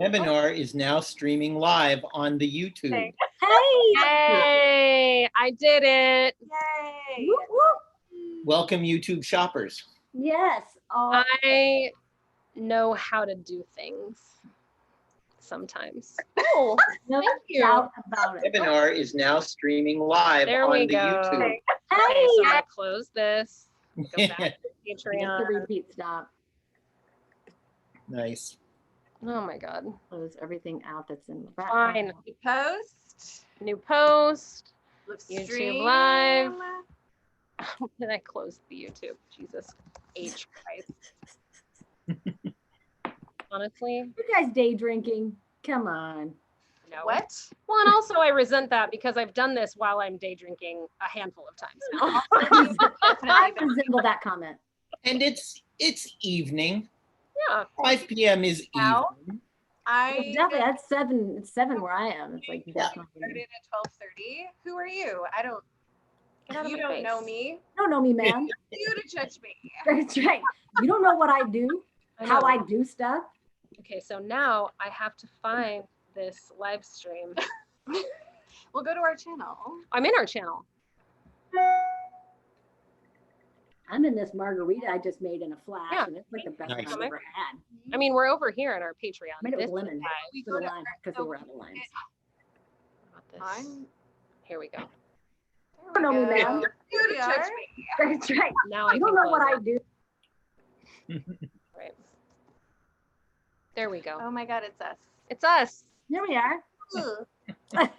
Webinar is now streaming live on the YouTube. Hey! Yay! I did it. Yay! Whoop, whoop. Welcome, YouTube shoppers. Yes. I know how to do things sometimes. Oh, No thank you. doubt about it. Webinar is now streaming live There on we the go. YouTube. Okay, so I'm gonna close this. Go back to It's the Patreon. repeat stop. Nice. Oh my God. Close everything out that's in the Fine. background. Post. New post. Live YouTube stream. Live. Then I closed the YouTube. Jesus H Christ. Honestly, You guys day drinking? Come on. no. What? Well, and also I resent that because I've done this while I'm day drinking a handful of times now. I resemble that comment. And it's evening. Yeah. 5 p.m. is Now? evening. I Definitely, that's 7. It's 7 where I am. It's like Yeah. started at 12:30. Who are you? I don't. Get out of You my don't face. know me. You don't know me, man. You to judge me. That's right. You don't know what I do, how know. I do stuff. Okay, so now I have to find this live stream. We'll go to our channel. I'm in our channel. I'm in this margarita I just made in a flash, Yeah. and it's like the best Nice. one I've ever had. I mean, we're over here in our Patreon. I made it with This lemon guy- We for go the to lime because they were out of limes. What about this? I'm. Here we go. You don't know me, man. You to judge me. Oh, That's right. Now I You can don't know what close I do. it. Right. There we go. Oh my God, it's us. It's us. Here we are. Ugh.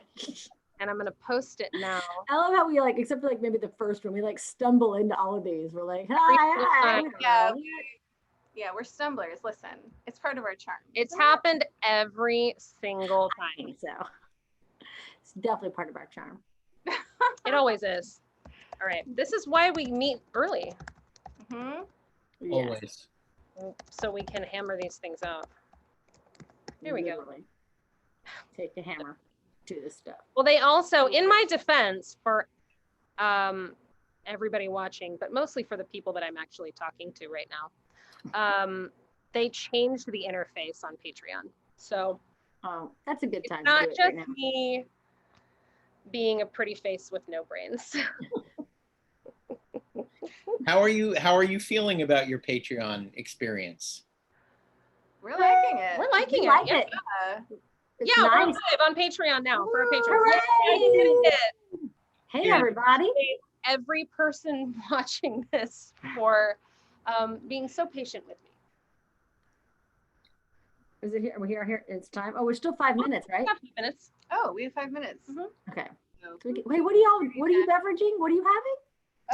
And I'm gonna post it now. I love how we like, except for like maybe the first one, we like stumble into all of these. We're like, single hi, time. we don't Yeah, know. Yeah, we're stumblers. Listen, it's part of our charm. It's happened every single I time. think so. It's definitely part of our charm. It always is. All right. This is why we meet early, Hmm. Yes, Always. so we can hammer these things out. Here we go. literally. Take a hammer to this stuff. Well, they also, in my defense, for everybody watching, but mostly for the people that I'm actually talking to right now, they changed the interface on Patreon. So Oh, that's a good it's time not to do it just right now. me being a pretty face with no brains. How are you feeling about your Patreon experience? We're liking it. We're liking We it. like Yeah, it. It's yeah, we're nice. live on Patreon now for a Patreon. Hooray! Yeah, you did it. Hey, Yeah. everybody. Every person watching this for being so patient with me. Is it here? We're here. It's time. Oh, we're still 5 minutes, right? We have 2 minutes. Oh, we have 5 minutes. Mhm. Okay. So- So wait, what are you beveraging? What are you having?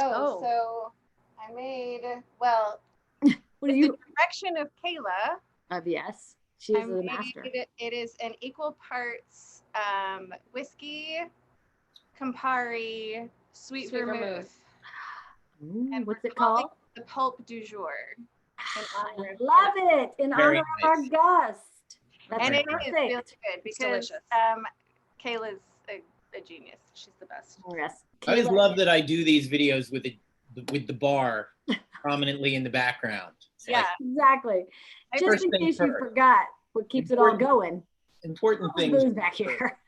Oh. So I made, well, What are the you? direction of Kayla. Yes, she is I the made master. it is an equal parts whiskey, Campari, sweet Sweet vermouth, vermouth. and What's we're it called? the pulp du jour. In honor of Love it. In Very honor of our nice. guest. That's And it is perfect. really good It's because delicious. Kayla's a genius. She's the best. Yes. I just Kayla- love that I do these videos with the bar prominently in the background. It's Yeah. like Exactly. I Just First in thing case you first. forgot what keeps it all Important going. important Booze things. back here.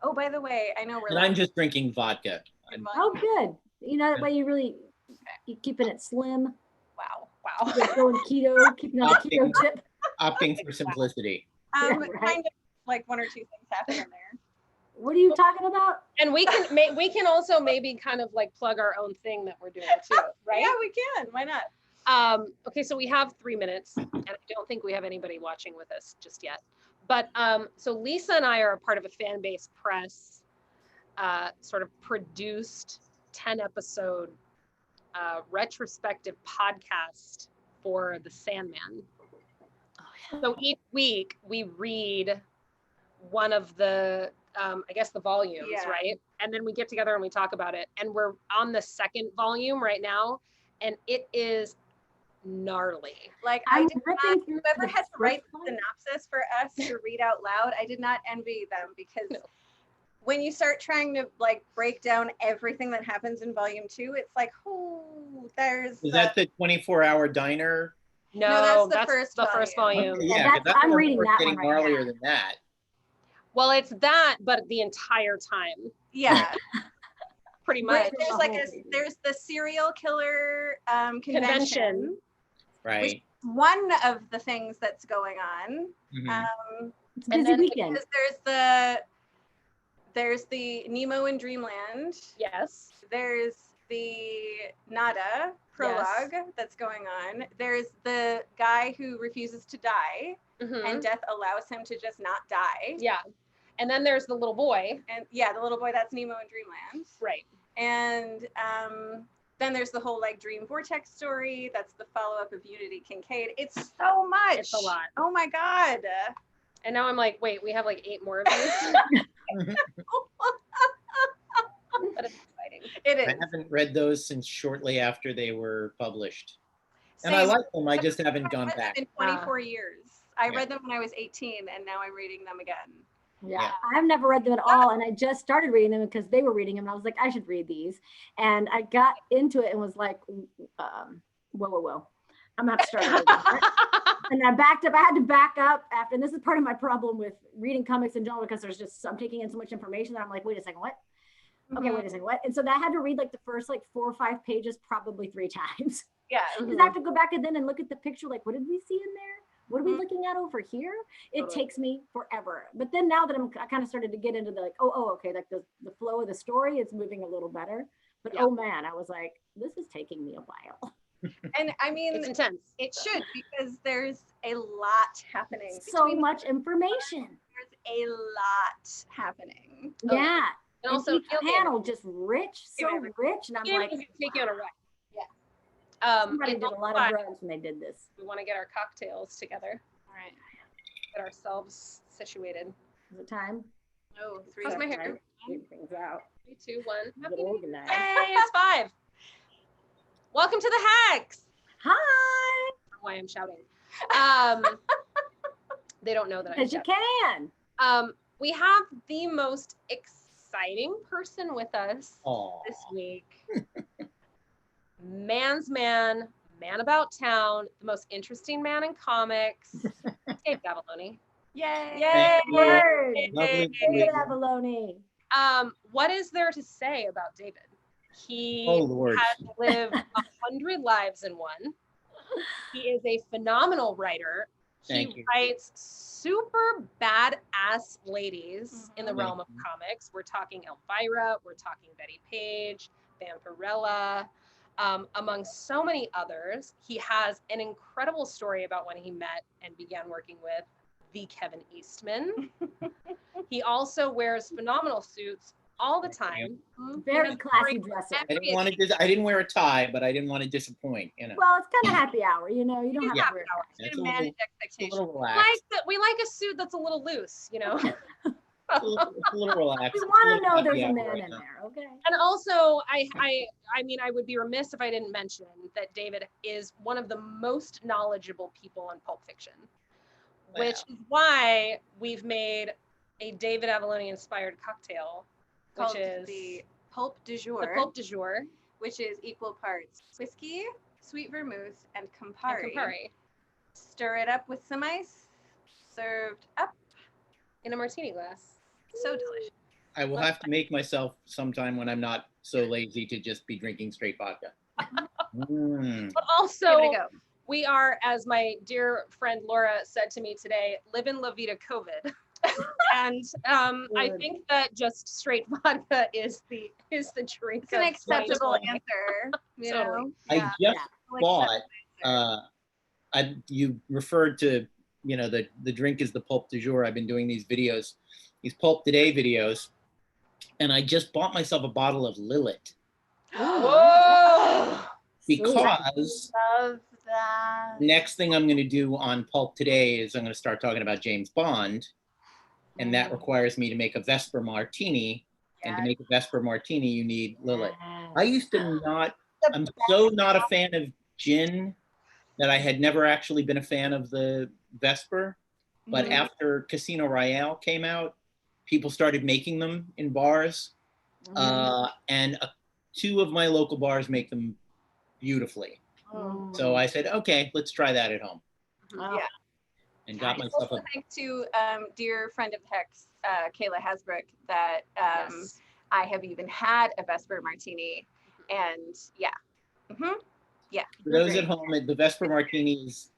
Oh, by the way, I know we're And I'm just drinking vodka. I'm Oh, good. You know that way you keeping it slim. wow. You're going keto, keeping on the keto tip. opting for simplicity. Yeah, right. Kind of like 1 or 2 things happen in there. What are you talking about? And we can also maybe kind of like plug our own thing that we're doing too, right? Yeah, we can. Why not? Okay, so we have 3 minutes, and I don't think we have anybody watching with us just yet. But so Lisa and I are a part of a fan base press, sort of produced 10-episode retrospective podcast for The Sandman. So each week we read one of the, I guess the volumes, Yeah. right? And then we get together and we talk about it. And we're on the 2nd volume right now, and it is gnarly. Like I'm I did ripping not, through whoever the had to write first the one. synopsis for us to read out loud, I did not envy them because No. when you start trying to like break down everything that happens in volume 2, it's like, oh, there's Is that the 24-hour diner No, that's the first volume. Okay, Yeah, yeah, 'cause I'm remember reading that getting one right earlier now. than that. Well, it's that, but the entire time, Yeah. pretty Right. much. There's like there's the serial killer convention. Right. One of the things that's going on. Mhm. It's a And busy then weekend. Because there's the Nemo in Dreamland. Yes. There's the Nada prologue that's going on. There's the guy who refuses to die, Mhm. and death allows him to just not die. Yeah. And then there's the little boy. And yeah, the little boy, that's Nemo in Dreamland. Right. And then there's the whole like dream vortex story. That's the follow-up of Unity Kincaid. It's so much. It's a lot. Oh my God. And now I'm like, wait, we have like 8 more of these. But it's exciting. It I is. haven't read those since shortly after they were published. And I Same. like them, I just haven't I've gone read them back. in 24 years. I Yeah. read them when I was 18, and now I'm reading them again. Yeah, I've never read them at all. And I just started reading them because they were reading them. And I was like, I should read these. And I got into it and was like, whoa. I'm gonna have to start reading them. And I backed up. I had to back up after, and this is part of my problem with reading comics in general, because I'm taking in so much information that I'm like, wait a second, what? Okay, wait a second, what? And so I had to read like the first like 4 or 5 pages probably 3 times. Yeah. Because I have to go back and look at the picture, like, what did we see in there? What are we looking at over here? It Totally. takes me forever. But then now that I kind of started to get into the like, okay, like the flow of the story is moving a little better. But Yeah. oh man, I was like, this is taking me a while. And I mean, It's intense. it should, because there's a lot happening. So between- much information. There's a lot happening. Oh, Yeah. And also, each panel just rich, so Yeah. rich. And I'm like, take you on a ride. Yeah. somebody it's did a also lot why of drugs when they did this. we want to get our cocktails together, All right. get ourselves situated. Is it time? Oh, 3 How's my seconds. hair? Get things out. 3, 2, 1. Get Happy New Year. organized. Hey, it's 5. Welcome to the Hex. Hi. I don't know why I'm shouting. They don't know that I'm Because you shouting. can. We have the most exciting person with us Aw. this week. Man's man about town, the most interesting man in comics, Dave Avallone. Yay. Yay! Word. Lovely to David meet you. Avallone. What is there to say about David? He Oh, Lord. has lived 100 lives in one. He is a phenomenal writer. Thank He you. writes super badass ladies in the Mhm. realm of comics. We're talking Elvira, we're talking Betty Page, Vampirella, among so many others. He has an incredible story about when he met and began working with the Kevin Eastman. He also wears phenomenal suits all the time. Very has classy great- dresser. I didn't wear a tie, but I didn't want to disappoint, you know. Well, it's kind of happy hour, you know. You don't have Yeah. to wear a tie. It's To a manage little, it's a expectations. little We relaxed. like a suit that's a little loose, you know. It's a little relaxed. We It's a want to little know there's happy a hour man right in now. there, okay? And also, I mean, I would be remiss if I didn't mention that David is one of the most knowledgeable people in Pulp Fiction, which is why we've made a David Avallone inspired cocktail, which Called is the Pulp du jour, the Pulp du jour which is equal parts whiskey, sweet vermouth, and and Campari. Campari Stir it up with some ice. Served up. in a martini glass. So delicious. I will have to make myself sometime when I'm not so lazy to just be drinking straight vodka. Mm. But Give also, it a go. we are, as my dear friend Laura said to me today, living La Vida COVID. And I Good. think that just straight vodka is the drink. It's an of acceptable 2020. answer. You Totally. know? I Yeah. just Like bought, acceptable answer. you referred to, you know, the drink is the pulp du jour. I've been doing these videos, these pulp today videos, and I just bought myself a bottle of Lillet Whoa! because Love that. next thing I'm going to do on Pulp Today is I'm going to start talking about James Bond, and that requires me to make a Vesper Martini. And to make a Vesper Martini, you need Lillet. I used to not, I'm so not a fan of gin that I had never actually been a fan of the Vesper. But after Casino Royale came out, people started making them in bars. And 2 of my local bars make them beautifully. So I said, okay, let's try that at home, Oh, Yeah. and got And myself also a. thanks to dear friend of Hex, Kayla Hasbrook, that Yes. I have even had a Vesper Martini, and yeah. hmm For those Great. at home, the Vesper Martini is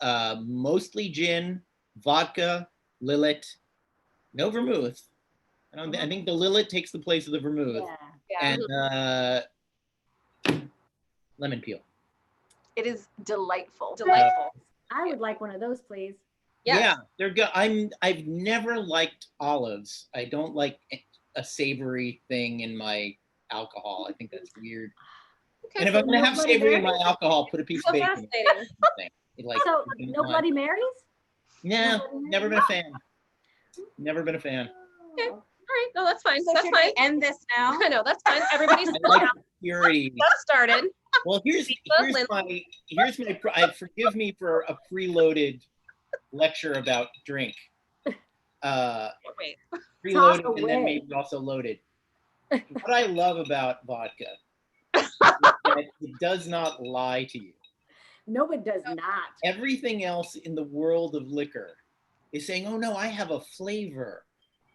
mostly gin, vodka, Lillet, no vermouth. I think the Lillet takes the place of the vermouth, yeah. Yeah, and lemon peel. it is delightful. Delightful. I would like one of those, please. Yes. Yeah, they're good. I've never liked olives. I don't like a savory thing in my alcohol. I think that's weird. Okay. And if I'm gonna have Nobody savory in my Marys? alcohol, put a piece So of bacon in fascinating. it. Like, So you no know, Bloody Marys? Nah, Nobody Marys? never been a fan. Never been a fan. Okay. All right. No, that's fine. So That's should fine. we end this now? I know. That's fine. Everybody's I like the purity. just started. Well, here's my forgive me for a preloaded lecture about drink. Wait. Preloaded Talk and then away. maybe also loaded. What I love about vodka is that it does not lie to you. No, it does not. Everything else in the world of liquor is saying, oh no, I have a flavor.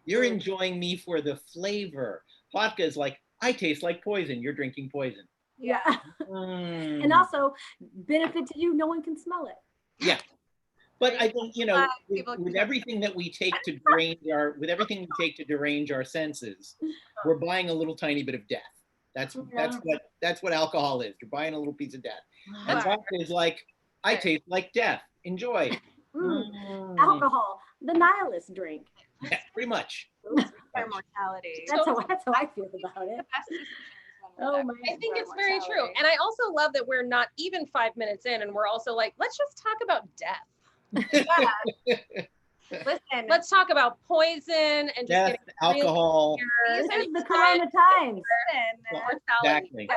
You're enjoying me for the flavor. Vodka is like, I taste like poison. You're drinking poison. Yeah. Mm. And also, benefit to you, no one can smell it. Yeah. But I think, People with can- everything that we take to derange our senses, we're buying a little tiny bit of death. That's what alcohol is. You're buying a little piece of death. And Wow. vodka is like, I taste like death. Enjoy. Mm. Alcohol, the nihilist drink. Yeah, pretty much. Their mortality. That's how I feel about it. Oh my. I think God, it's very true. mortality. And I also love that we're not even 5 minutes in and we're also like, let's just talk about death. Listen, Let's talk about poison and just Death, getting really alcohol. clear This and is the corona times. mortality. Exactly. Yeah.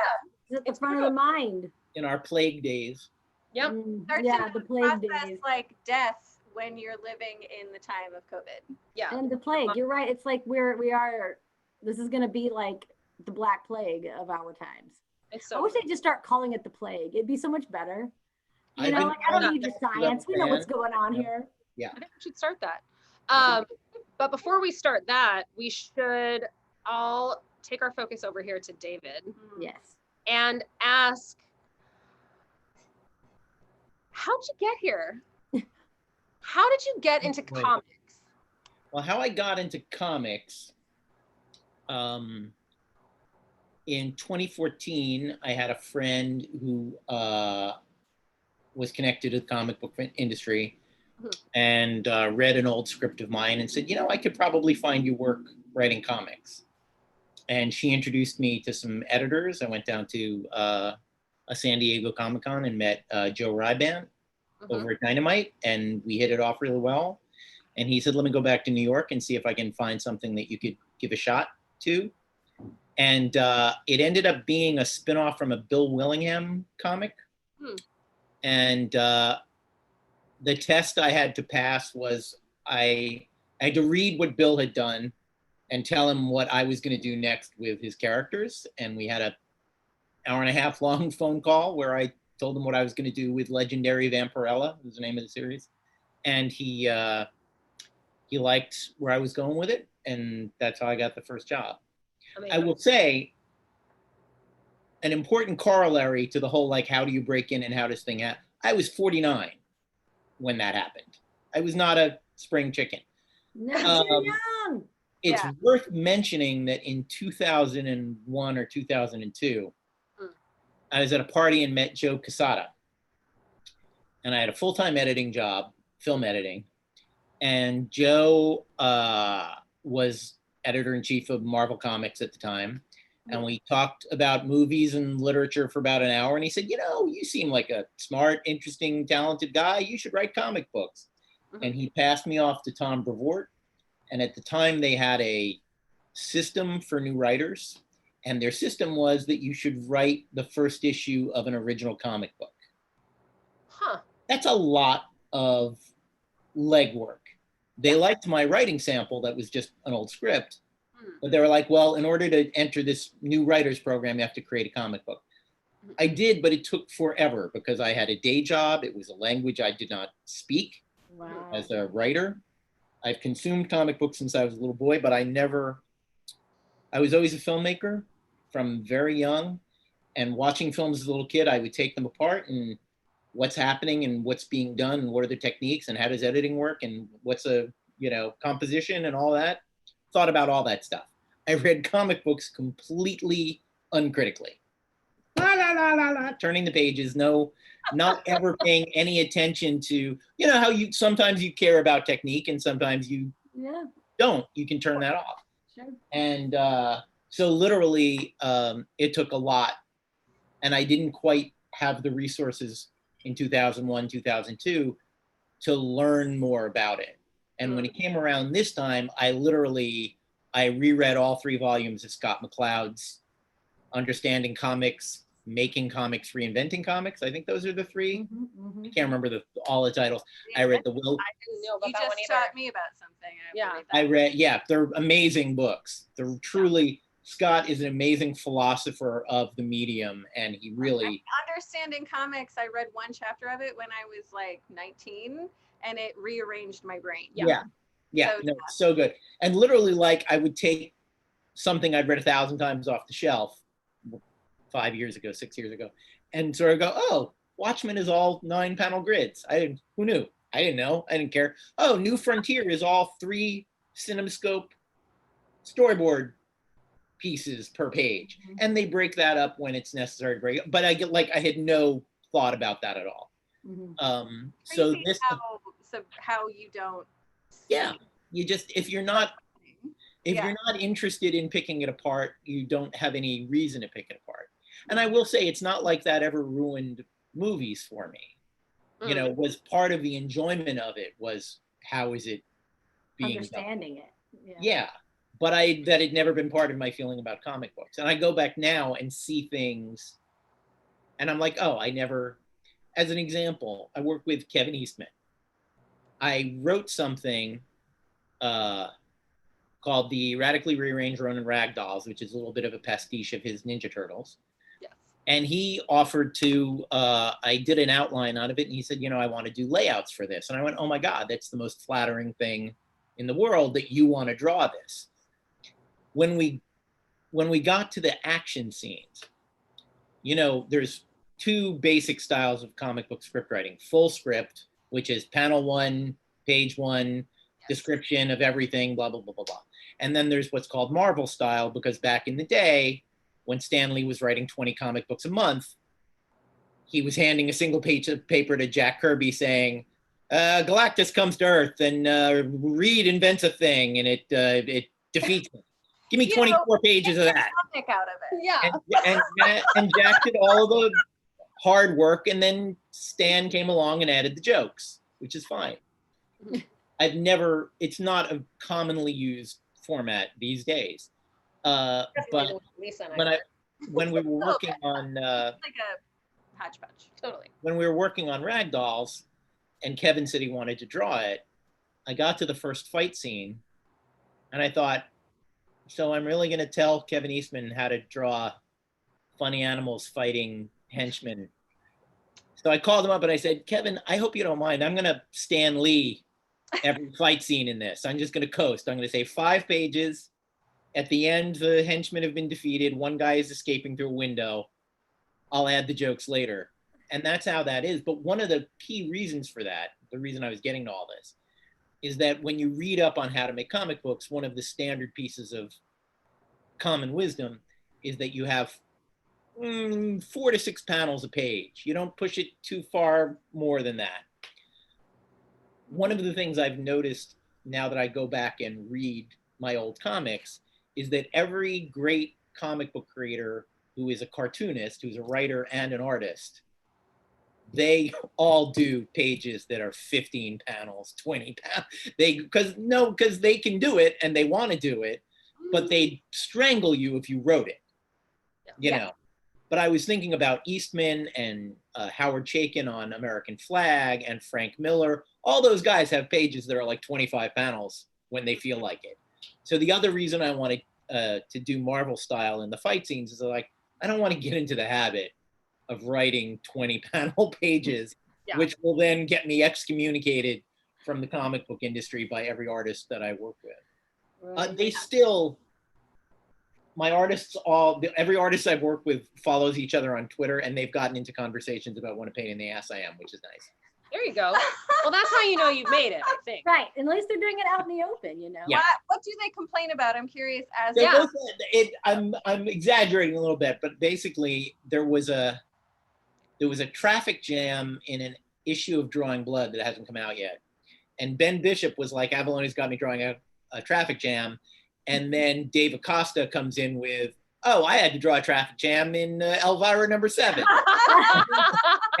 It's at the front of the mind. In our plague days. Yep. Start Yeah, to the plague process days. like death when you're living in the time of COVID. Yeah. And the plague. You're right. It's like we are. This is gonna be like the Black Plague of our times. It's I so wish they'd just start calling it the plague. It'd be so much better. You I've know, been like I don't calling need your it the science. We know what's fan. going on Yeah. here. I think we should start that. But before we start that, we should all take our focus over here to David Yes. and ask, how'd you get here? How did you get into Wait. comics? Well, how I got into comics, in 2014, I had a friend who was connected to the comic book industry and read an old script of mine and said, I could probably find you work writing comics. And she introduced me to some editors. I went down to a San Diego Comic-Con and met Joe Ryban over at Dynamite, and we hit it off really well. And he said, let me go back to New York and see if I can find something that you could give a shot to. And it ended up being a spinoff from a Bill Willingham comic. And the test I had to pass was I had to read what Bill had done and tell him what I was going to do next with his characters. And we had an hour and a half long phone call where I told him what I was going to do with Legendary Vampirella, was the name of the series. And he liked where I was going with it. And that's how I got the first job. Amazing. I will say an important corollary to the whole, like, how do you break in and how does thing happen? I was 49 when that happened. I was not a spring chicken. No, too young. It's Yeah. worth mentioning that in 2001 or 2002, I was at a party and met Joe Quesada. And I had a full-time editing job, film editing. And Joe was editor-in-chief of Marvel Comics at the time. And we talked about movies and literature for about an hour. And he said, you seem like a smart, interesting, talented guy. You should write comic books. And he passed me off to Tom Brevoort. And at the time, they had a system for new writers. And their system was that you should write the first issue of an original comic book. That's a lot of legwork. They liked my writing sample that was just an old script. But they were like, well, in order to enter this new writers program, you have to create a comic book. I did, but it took forever because I had a day job. It was a language I did not speak Wow. as a writer. I've consumed comic books since I was a little boy, but I was always a filmmaker from very young. And watching films as a little kid, I would take them apart and what's happening and what's being done and what are the techniques and how does editing work and what's a, composition and all that. Thought about all that stuff. I read comic books completely uncritically. La, la, la, la, la, turning the pages, not ever paying any attention to, how sometimes you care about technique and sometimes you don't. You can turn that off. Sure. And so literally, it took a lot. And I didn't quite have the resources in 2001, 2002 to learn more about it. And when it came around this time, I reread all 3 volumes of Scott McCloud's Understanding Comics, Making Comics, Reinventing Comics. I think those are the 3. I can't remember all the titles. I read the Will. I didn't know about You that just one either. taught me about something. Yeah. I read, they're amazing books. They're truly, Scott is an amazing philosopher of the medium, and he really. Understanding Comics, I read 1 chapter of it when I was like 19, and it rearranged my brain. Yeah. So good. And literally, like, I would take something I'd read 1,000 times off the shelf 5 years ago, 6 years ago, and sort of go, oh, Watchmen is all 9-panel grids. Who knew? I didn't know. I didn't care. Oh, New Frontier is all 3 CinemaScope storyboard pieces per page. And they break that up when it's necessary to break it. But I had no thought about that at all. So this, how you don't. You just, if you're not interested in picking it apart, you don't have any reason to pick it apart. And I will say, it's not like that ever ruined movies for me. Was part of the enjoyment of it was how is it being understanding done? It. Yeah. But that had never been part of my feeling about comic books. And I go back now and see things and I'm like, oh, as an example, I work with Kevin Eastman. I wrote something called the Radically Rearranged Ronin Ragdolls, which is a little bit of a pastiche of his Ninja Turtles. Yes. And he offered to, I did an outline out of it, and he said, I want to do layouts for this. And I went, oh my God, that's the most flattering thing in the world that you want to draw this. When we got to the action scenes, there's 2 basic styles of comic book script writing. Full script, which is panel 1, page 1, description of everything, blah, blah, blah, blah, blah. And then there's what's called Marvel style, because back in the day, when Stan Lee was writing 20 comic books a month, he was handing a single page of paper to Jack Kirby saying, Galactus comes to Earth and Reed invents a thing and it defeats him. Give me 24 pages of that. Out of it. Yeah. And Jack did all of the hard work, and then Stan came along and added the jokes, which is fine. It's not a commonly used format these days. But when we were working on like a hodgepodge. Totally. When we were working on Ragdolls, and Kevin said he wanted to draw it, I got to the first fight scene, and I thought, so I'm really going to tell Kevin Eastman how to draw funny animals fighting henchmen. So I called him up and I said, Kevin, I hope you don't mind. I'm going to Stan Lee every fight scene in this. I'm just going to coast. I'm going to say 5 pages. At the end, the henchmen have been defeated. One guy is escaping through a window. I'll add the jokes later. And that's how that is. But one of the key reasons for that, the reason I was getting to all this, is that when you read up on how to make comic books, one of the standard pieces of common wisdom is that you have 4 to 6 panels a page. You don't push it too far more than that. One of the things I've noticed now that I go back and read my old comics is that every great comic book creator who is a cartoonist, who's a writer and an artist, they all do pages that are 15 panels, 20 panels. Because they can do it and they want to do it, but they strangle you if you wrote it, you know. But I was thinking about Eastman and Howard Chaykin on American Flag and Frank Miller. All those guys have pages that are like 25 panels when they feel like it. So the other reason I wanted to do Marvel style in the fight scenes is like, I don't want to get into the habit of writing 20 panel pages, Yeah. which will then get me excommunicated from the comic book industry by every artist that I work with. They still, my artists every artist I've worked with follows each other on Twitter, and they've gotten into conversations about what a pain in the ass I am, which is nice. There you go. Well, that's how you know you've made it, I think. Right. At least they're doing it out in the open, you know? Yeah. What do they complain about? I'm curious as They're Yeah. both- I'm exaggerating a little bit, but basically there was a traffic jam in an issue of Drawing Blood that hasn't come out yet. And Ben Bishop was like, Avallone's got me drawing a traffic jam. And then Dave Acosta comes in with, oh, I had to draw a traffic jam in Elvira #7.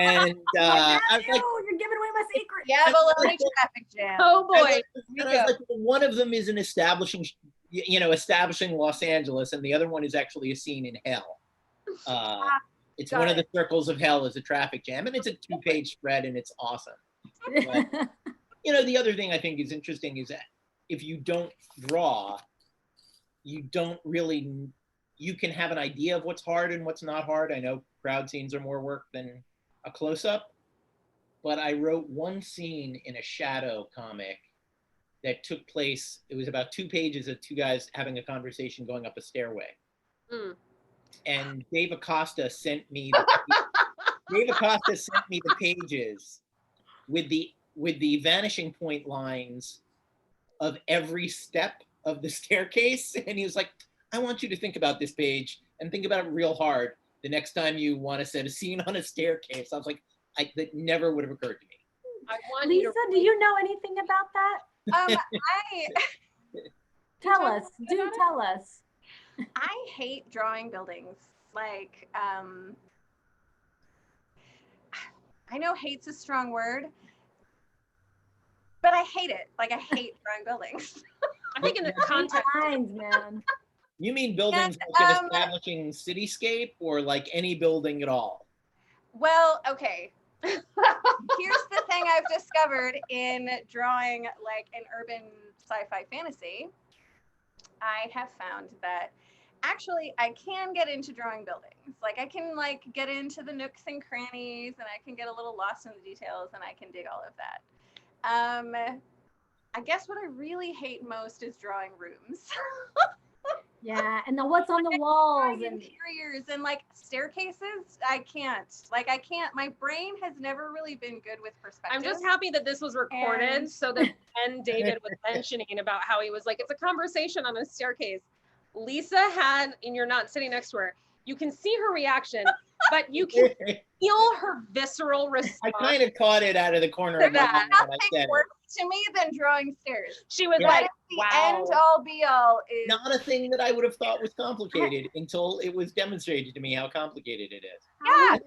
And I was like, You're giving away my secret. yeah, Avallone traffic jam. Oh boy. and I was like, one of them is an establishing Los Angeles, and the other one is actually a scene in hell. It's Got one of it. the circles of hell is a traffic jam, and it's a 2-page spread, and it's awesome. But, the other thing I think is interesting is that if you don't draw, you can have an idea of what's hard and what's not hard. I know crowd scenes are more work than a close-up, but I wrote one scene in a shadow comic that took place, it was about 2 pages of 2 guys having a conversation going up a stairway. Mm. And Dave Acosta sent me the pages with the vanishing point lines of every step of the staircase. And he was like, I want you to think about this page and think about it real hard the next time you want to set a scene on a staircase. I was like, that never would have occurred to me. I want Lisa, you to do you know anything about that? Tell us. Do tell us. I hate drawing buildings. Like, I know hate's a strong word, but I hate it. Like, I hate drawing buildings. I think in the context. Lines, man. You mean buildings like an establishing cityscape, or like any building at all? Well, okay. Here's the thing I've discovered in drawing like an urban sci-fi fantasy. I have found that actually I can get into drawing buildings. Like I can like get into the nooks and crannies, and I can get a little lost in the details, and I can dig all of that. I guess what I really hate most is drawing rooms. Yeah, and then what's on the walls and interiors and like staircases. I can't. My brain has never really been good with perspective. I'm just happy that this was recorded And- so that when David was mentioning about how he was like, it's a conversation on a staircase. Lisa had, and you're not sitting next to her, you can see her reaction, but you can feel her visceral response. I kind of caught it out of the corner of my There's eye when I nothing said it. worse to me than drawing stairs. She was Yeah. like, The wow. end all be all is Not a thing that I would have thought was complicated until it was demonstrated to me how complicated it is. yeah. And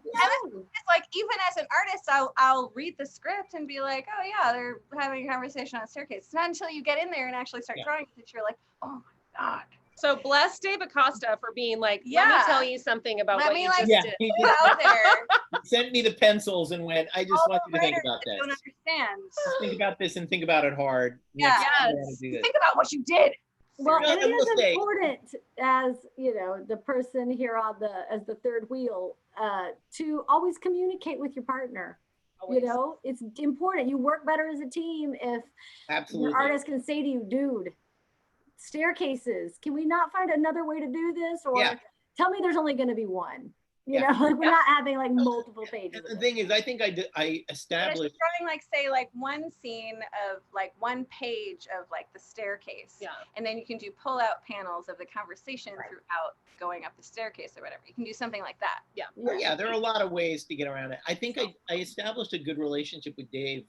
it's like even as an artist, I'll read the script and be like, oh yeah, they're having a conversation on a staircase. It's not until you get in there and actually start Yeah. drawing that you're like, oh my god. So bless Dave Acosta for being like, let Yeah. me tell you something about Let what me, you like, just Yeah, did. he Put it out there. sent me the pencils and went, I just All want the you to think writers about that this. don't understand. Just think about this and think about it hard. Yeah. Next time you Yes. wanna do this. Think about what you did. well, Yeah, and I it will is say- important as the person here on as the third wheel to always communicate with your partner. Always. It's important. You work better as a team if Absolutely. your artist can say to you, dude, staircases, can we not find another way to do this? Or Yeah. tell me there's only going to be one. Yeah. Like we're not having like multiple pages. And the of it. thing is, I think I But it's established. drawing like say like one scene of like one page of like the staircase. Yeah. And then you can do pull out panels of the conversation Right. throughout going up the staircase or whatever. You can do something like that. Yeah, there are a lot of ways to get around it. I think I established a good relationship with Dave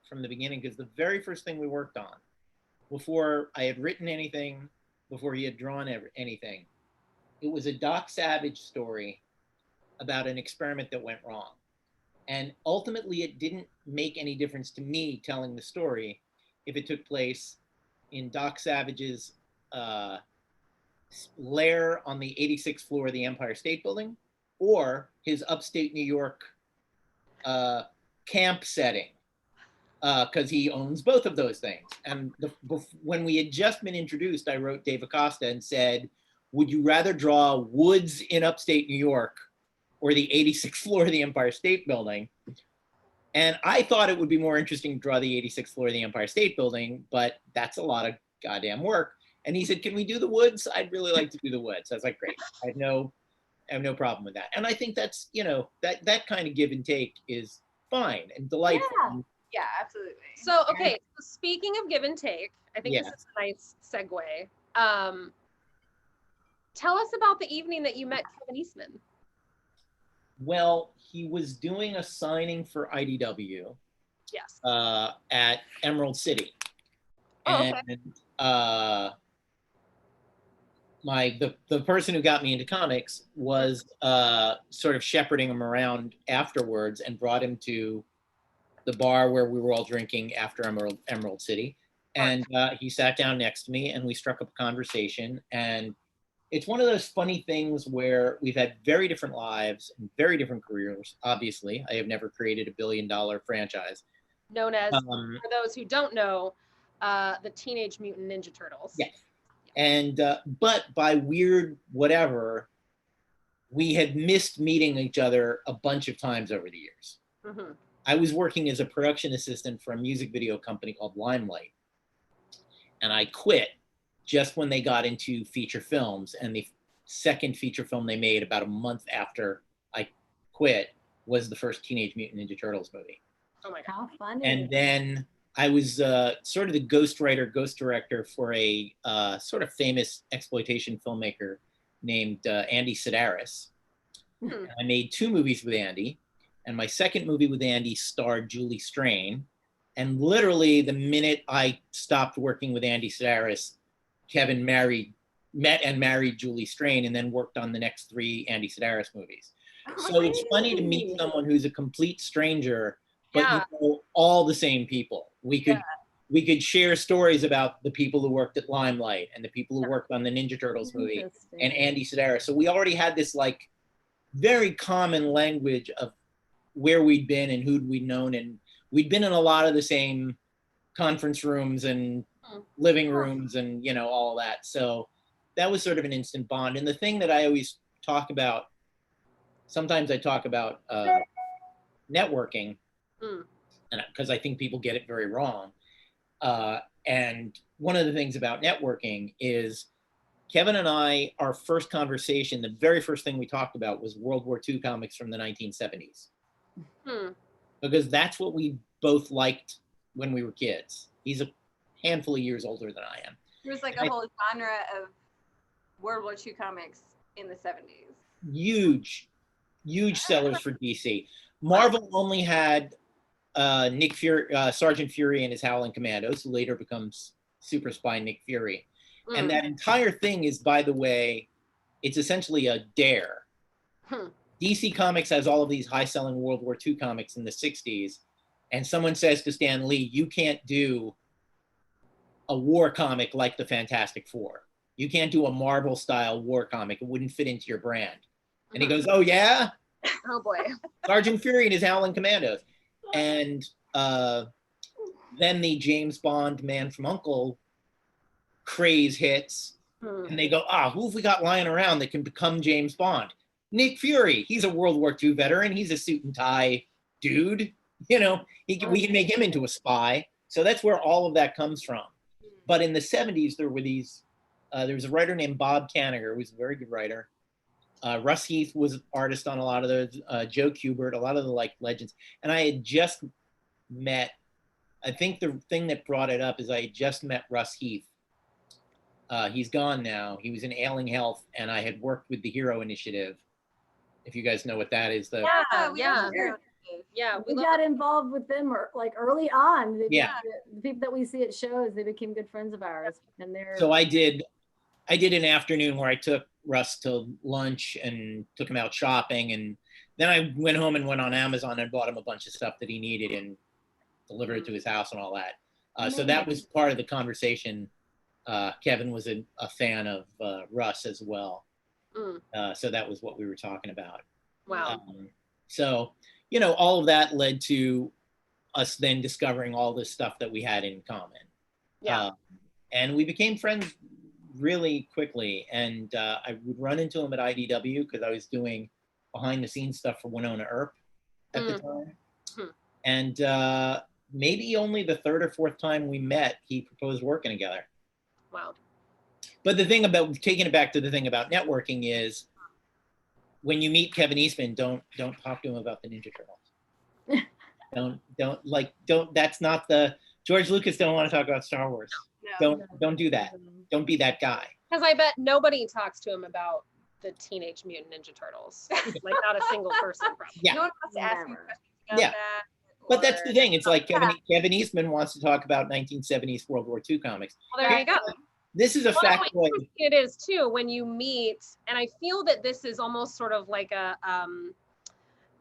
from the beginning, because the very first thing we worked on, before I had written anything, before he had drawn anything, it was a Doc Savage story about an experiment that went wrong. And ultimately, it didn't make any difference to me telling the story if it took place in Doc Savage's lair on the 86th floor of the Empire State Building, or his upstate New York camp setting, because he owns both of those things. And when we had just been introduced, I wrote Dave Acosta and said, would you rather draw woods in upstate New York or the 86th floor of the Empire State Building. And I thought it would be more interesting to draw the 86th floor of the Empire State Building, but that's a lot of goddamn work. And he said, can we do the woods? I'd really like to do the woods. I was like, great. I have no problem with that. And I think that's, you know, that kind of give and take is fine and delightful. Yeah. Yeah, absolutely. So, okay, so speaking of give and take, I think this Yeah. is a nice segue. Tell us about the evening that you met Kevin Eastman. Well, he was doing a signing for IDW Yes. at Emerald City. Oh, okay. And the person who got me into comics was sort of shepherding him around afterwards and brought him to the bar where we were all drinking after Emerald City. And he sat down next to me and we struck up a conversation. And it's one of those funny things where we've had very different lives and very different careers. Obviously, I have never created a billion-dollar franchise. Known as, for those who don't know, the Teenage Mutant Ninja Turtles. Yes. And, but by weird whatever, we had missed meeting each other a bunch of times over the years. Mm-hmm. I was working as a production assistant for a music video company called Limelight. And I quit just when they got into feature films. And the second feature film they made about a month after I quit was the first Teenage Mutant Ninja Turtles movie. Oh my God. How funny. And then I was sort of the ghost director for a sort of famous exploitation filmmaker named Andy Sedaris. I made 2 movies with Andy, and my second movie with Andy starred Julie Strain. And literally the minute I stopped working with Andy Sedaris, Kevin met and married Julie Strain and then worked on the next 3 Andy Sedaris movies. So it's funny to meet someone who's a complete stranger, but Yeah. you know all the same people. We could share stories about the people who worked at Limelight and the people who worked on the Ninja Turtles movie and Andy Sedaris. So we already had this like very common language of where we'd been and who'd we known, and we'd been in a lot of the same conference rooms and living rooms and, you know, all of that. So that was sort of an instant bond. And the thing that I always talk about, sometimes I talk about networking, and because I think people get it very wrong. And one of the things about networking is Kevin and I, our first conversation, the very first thing we talked about was World War II comics from the 1970s. Because that's what we both liked when we were kids. He's a handful of years older than I am. There was like a whole genre of World War II comics in the 70s. Huge sellers for DC. Marvel only had Nick Fury, Sergeant Fury and his Howling Commandos, who later becomes Super Spy Nick Fury. And that entire thing is, by the way, it's essentially a dare. DC Comics has all of these high-selling World War II comics in the 60s, and someone says to Stan Lee, you can't do a war comic like the Fantastic Four. You can't do a Marvel-style war comic. It wouldn't fit into your brand. And he goes, oh, yeah? Oh, boy. Sergeant Fury and his Howling Commandos. And then the James Bond Man from U.N.C.L.E. craze hits, and they go, who have we got lying around that can become James Bond? Nick Fury. He's a World War II veteran. He's a suit and tie dude. You know, we can make him into a spy. So that's where all of that comes from. But in the 70s, there were these, there was a writer named Bob Kanigher, who was a very good writer. Russ Heath was artist on a lot of those, Joe Kubert, a lot of the like legends. And I had just met, I think the thing that brought it up is I had just met Russ Heath. He's gone now. He was in ailing health, and I had worked with the Hero Initiative. If you guys know what that is, We got involved with them like early on. The people that we see at shows, they became good friends of ours, and they're. So I did an afternoon where I took Russ to lunch and took him out shopping, and then I went home and went on Amazon and bought him a bunch of stuff that he needed and delivered it to his house and all that. So that was part of the conversation. Kevin was a fan of Russ as well. So that was what we were talking about. Wow. So, you know, all of that led to us then discovering all this stuff that we had in common. Yeah. And we became friends really quickly. And I would run into him at IDW because I was doing behind the scenes stuff for Winona Earp at the time. Hmm. And maybe only the third or fourth time we met, he proposed working together. Wow. But the thing about taking it back to the thing about networking is when you meet Kevin Eastman, don't talk to him about the Ninja Turtles. That's not the George Lucas don't want to talk about Star Wars. No. Don't do that. Don't be that guy. Because I bet nobody talks to him about the Teenage Mutant Ninja Turtles. Like not a single person probably. Yeah. No one wants to ask me Never. questions about Yeah. that. But that's the or- thing. It's like Kevin Eastman wants to talk about 1970s World War II comics. Well, there you go. This is a Well, factoid. it is too when you meet, and I feel that this is almost sort of like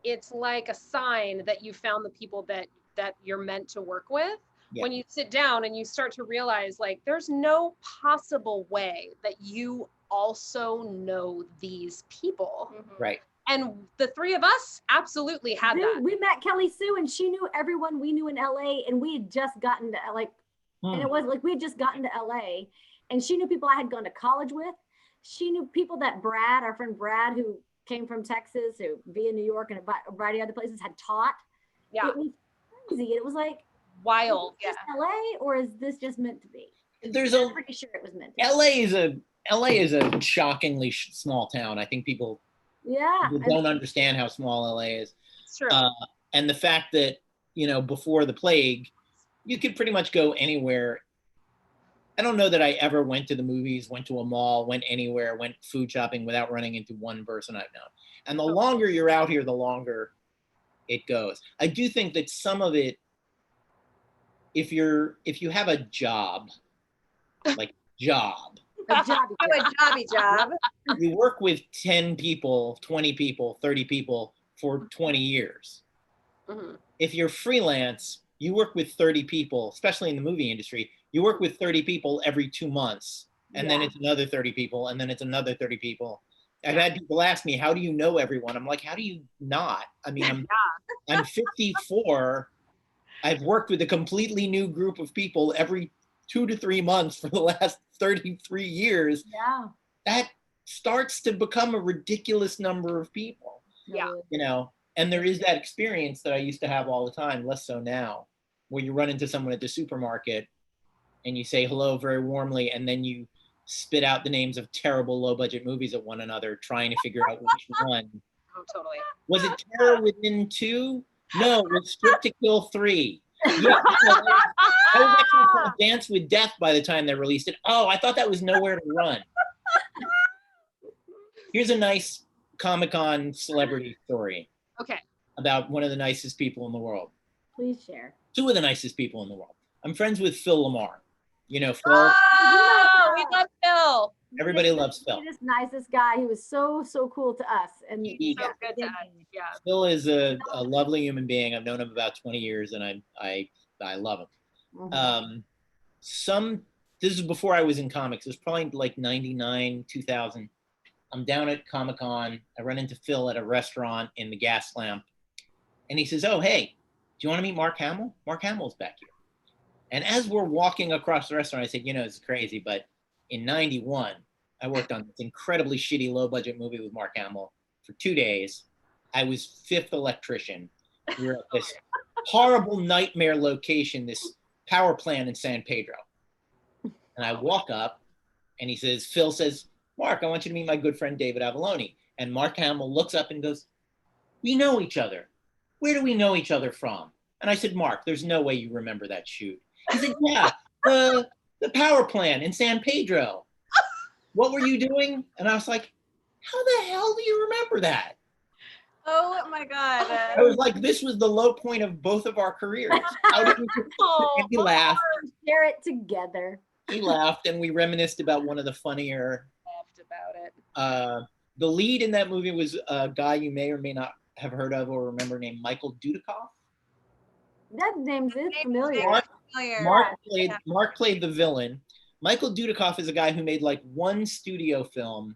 it's like a sign that you found the people that you're meant to work with. Yeah. When you sit down and you start to realize like there's no possible way that you also know these people. Mhm. Right. And the three of us absolutely had that. We met Kelly Sue and she knew everyone we knew in LA, and we had just gotten to and it was like we had just gotten to LA, and she knew people I had gone to college with. She knew people that Brad, our friend Brad, who came from Texas, who via New York and a variety of other places had taught. Yeah. It was crazy. It was like, Wild. is this LA or is this just meant to be? I'm pretty sure it was meant to be. LA is a shockingly small town. I think people Yeah. don't understand how small LA is. It's true. And the fact that, before the plague, you could pretty much go anywhere. I don't know that I ever went to the movies, went to a mall, went anywhere, went food shopping without running into one person I've known. And the longer you're out here, the longer it goes. I do think that some of it, if you have a job, like job, A job. Do a jobby job. you work with 10 people, 20 people, 30 people for 20 years. Mhm. If you're freelance, you work with 30 people, especially in the movie industry, you work with 30 people every 2 months, and then Yeah. it's another 30 people, and then it's another 30 people. I've had people ask me, how do you know everyone? I'm like, how do you not? I mean, I'm 54. I've worked with a completely new group of people every 2 to 3 months for the last 33 years. Yeah. That starts to become a ridiculous number of people, Yeah. And there is that experience that I used to have all the time, less so now, where you run into someone at the supermarket and you say hello very warmly, and then you spit out the names of terrible low budget movies at one another, trying to figure out which one. Oh, totally. Was it Terror Within 2? No, it was Strip to Kill 3. Yeah, I was actually called Dance with Death by the time they released it. Oh, I thought that was Nowhere to Run. Here's a nice Comic-Con celebrity story Okay. about one of the nicest people in the world. Please share. 2 of the nicest people in the world. I'm friends with Phil Lamar. Phil. Oh, we love Phil. Everybody loves Phil. This nicest guy. He was so cool to us. And So good to us. Yeah. Phil is a lovely human being. I've known him about 20 years, and I love him. Mhm. This is before I was in comics. It was probably like 99, 2000. I'm down at Comic-Con. I run into Phil at a restaurant in the Gas Lamp. And he says, oh, hey, do you want to meet Mark Hamill? Mark Hamill's back here. And as we're walking across the restaurant, I said, it's crazy, but in 91, I worked on this incredibly shitty low-budget movie with Mark Hamill for 2 days. I was 5th electrician. We were at this horrible nightmare location, this power plant in San Pedro. And I walk up, and Phil says, Mark, I want you to meet my good friend David Avallone. And Mark Hamill looks up and goes, we know each other. Where do we know each other from? And I said, Mark, there's no way you remember that shoot. He said, yeah, the power plant in San Pedro. What were you doing? And I was like, how the hell do you remember that? Oh my God. I was like, this was the low point of both of our careers. How did we? And he laughed. Share it together. He laughed, and we reminisced about one of the funnier. Loved about it. The lead in that movie was a guy you may or may not have heard of or remember named Michael Dudikoff. That name is familiar. Familiar. Mark played the villain. Michael Dudikoff is a guy who made like one studio film.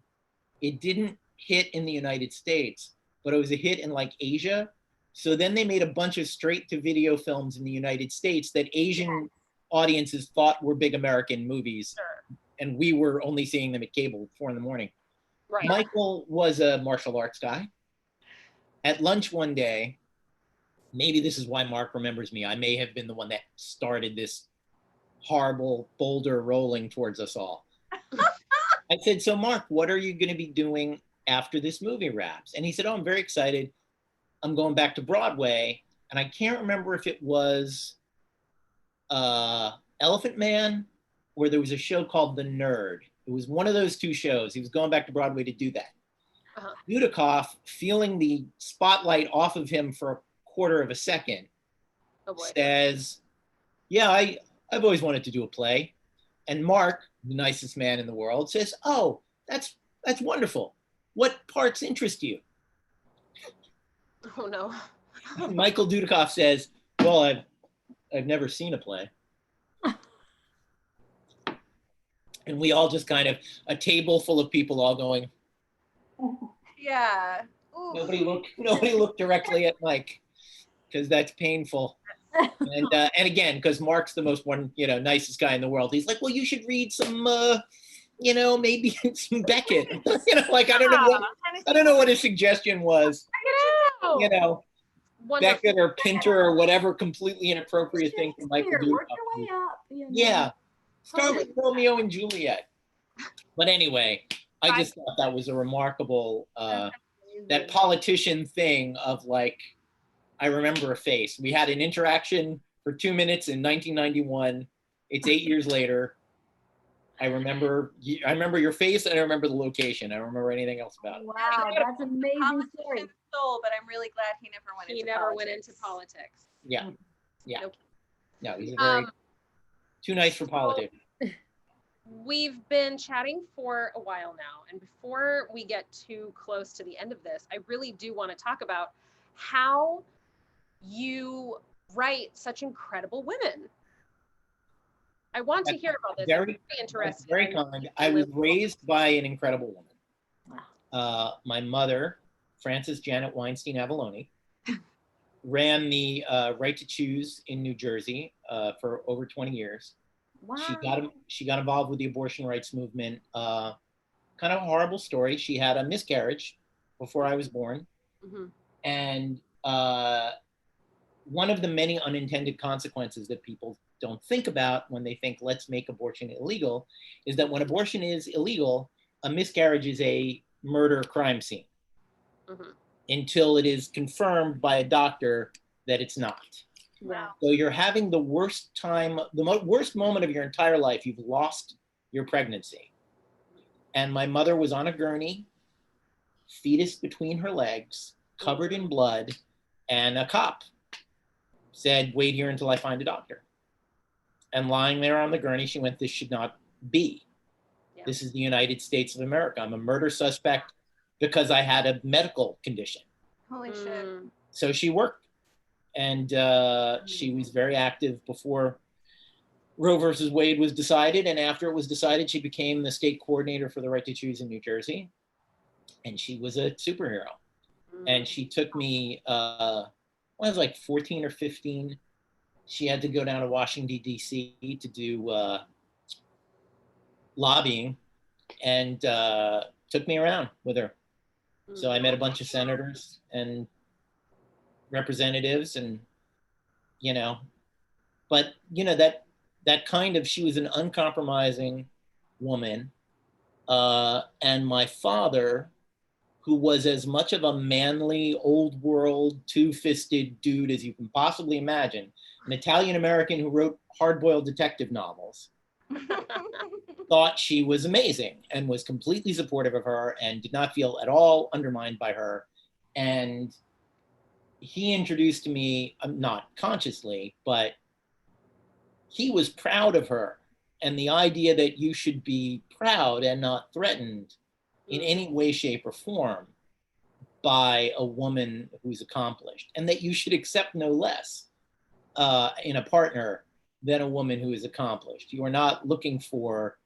It didn't hit in the United States, but it was a hit in like Asia. So then they made a bunch of straight-to-video films in the United States that Asian audiences thought were big American movies. Sure. And we were only seeing them at cable at 4 a.m. Right. Michael was a martial arts guy. at lunch one day, maybe this is why Mark remembers me. I may have been the one that started this horrible boulder rolling towards us all. I said, so Mark, what are you going to be doing after this movie wraps? And he said, oh, I'm very excited. I'm going back to Broadway. And I can't remember if it was Elephant Man or there was a show called The Nerd. It was one of those two shows. He was going back to Broadway to do that. Dudikoff, feeling the spotlight off of him for a quarter of a second, says, yeah, I've always wanted to do a play. And Mark, the nicest man in the world, says, oh, that's wonderful. What parts interest you? Oh no. Michael Dudikoff says, well, I've never seen a play. And we all just kind of, a table full of people all going, Yeah. Ooh. nobody looked directly at Mike, because that's painful. And again, because Mark's the most nicest guy in the world. He's like, well, you should read some, maybe some Beckett. Like I don't know what his suggestion was. Wonderful. Beckett or Pinter or whatever completely inappropriate thing for Michael Dudikoff. Work your way up. Yeah, start with Romeo and Juliet. But anyway, I just thought that was a remarkable that politician thing of like, I remember a face. We had an interaction for 2 minutes in 1991. It's 8 years later. I remember your face and I remember the location. I don't remember anything else about it. Wow, that's an amazing story. Soul, but I'm really glad he never went into politics. Yeah. Yeah. Nope. No, he's very too nice for politics. We've been chatting for a while now, and before we get too close to the end of this, I really do want to talk about how you write such incredible women. I want to hear about this. Very interesting. Very kind. I was raised by an incredible woman. My mother, Frances Janet Weinstein Avallone, ran the Right to Choose in New Jersey for over 20 years. Wow. She got involved with the abortion rights movement. Kind of a horrible story. She had a miscarriage before I was born. Mm-hmm. And one of the many unintended consequences that people don't think about when they think let's make abortion illegal is that when abortion is illegal, a miscarriage is a murder crime scene until it is confirmed by a doctor that it's not. Wow. So you're having the worst time, the worst moment of your entire life. You've lost your pregnancy. And my mother was on a gurney, fetus between her legs, covered in blood, and a cop said, wait here until I find a doctor. And lying there on the gurney, she went, this should not be. Yeah. This is the United States of America. I'm a murder suspect because I had a medical condition. Holy shit. So she worked. And she was very active before Roe versus Wade was decided. And after it was decided, she became the state coordinator for the Right to Choose in New Jersey. And she was a superhero. And she took me, when I was like 14 or 15, she had to go down to Washington, D.C. to do lobbying and took me around with her. So I met a bunch of senators and representatives and, but, that kind of, she was an uncompromising woman. And my father, who was as much of a manly, old world, two-fisted dude as you can possibly imagine, an Italian-American who wrote hard-boiled detective novels, thought she was amazing and was completely supportive of her and did not feel at all undermined by her. And he introduced to me, not consciously, but he was proud of her. And the idea that you should be proud and not threatened in any way, shape, or form by a woman who's accomplished, and that you should accept no less in a partner than a woman who is accomplished. You are not looking for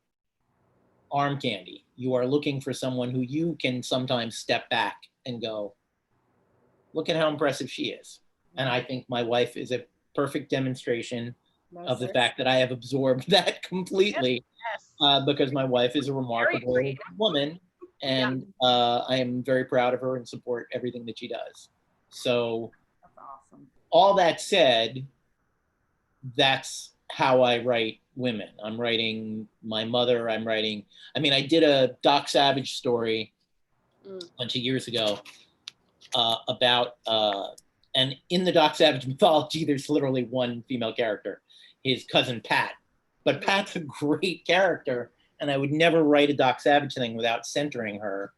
arm candy. You are looking for someone who you can sometimes step back and go, look at how impressive she is. And I think my wife is a perfect demonstration of the fact that I have absorbed that completely. Yes. Because my wife is a remarkable woman, and I am very proud of her and support everything that she does. So That's awesome. all that said, that's how I write women. I'm writing my mother. I did a Doc Savage story a bunch of years ago about, and in the Doc Savage mythology, there's literally one female character, his cousin Pat. But Pat's a great character, and I would never write a Doc Savage thing without centering her.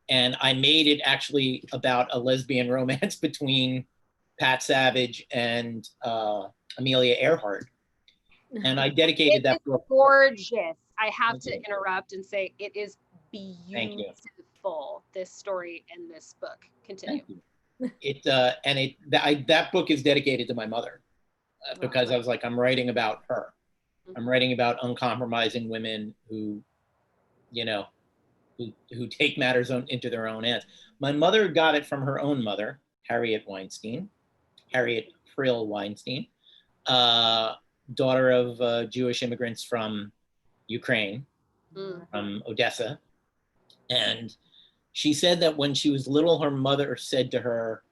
And I made it actually about a lesbian romance between Pat Savage and Amelia Earhart. And I dedicated that book. Gorgeous. I have Thank to you. interrupt and say it is Thank you. beautiful, this story and this book. Continue. Thank you. That book is dedicated to my mother because I was like, I'm writing about her. I'm writing about uncompromising women who, you know, who take matters into their own hands. My mother got it from her own mother, Harriet Frill Weinstein, daughter of Jewish immigrants from Ukraine, from Odessa. And she said that when she was little, her mother said to her,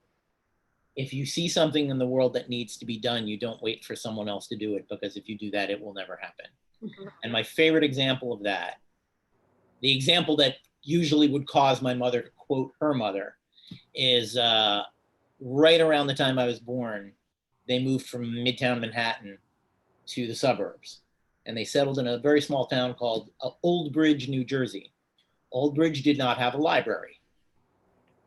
if you see something in the world that needs to be done, you don't wait for someone else to do it, because if you do that, it will never happen. And my favorite example of that, the example that usually would cause my mother to quote her mother, is right around the time I was born, they moved from Midtown Manhattan to the suburbs. And they settled in a very small town called Old Bridge, New Jersey. Old Bridge did not have a library.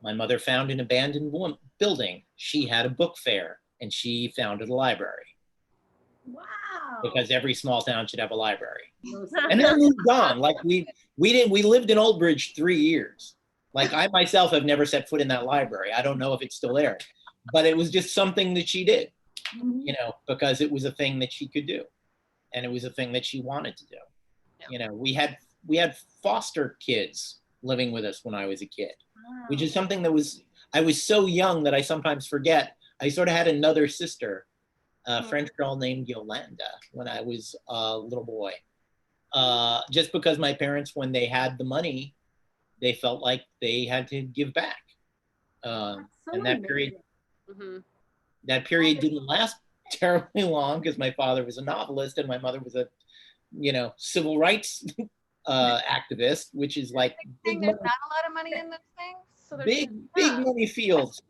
My mother found an abandoned building. She had a book fair, and she founded a library. Wow. Because every small town should have a library. And then moved on. Like we lived in Old Bridge 3 years. Like I myself have never set foot in that library. I don't know if it's still there, but it was just something that she did, you know, because it was a thing that she could do. And it was a thing that she wanted to do. Yeah. You know, we had foster kids living with us when I was a kid, which is something that I was so young that I sometimes forget. I sort of had another sister, a French girl named Yolanda, when I was a little boy. Just because my parents, when they had the money, they felt like they had to give back. And that period didn't last terribly long, because my father was a novelist and my mother was a, you know, civil rights activist, which is like there's not a lot of money in those things. So big money fields.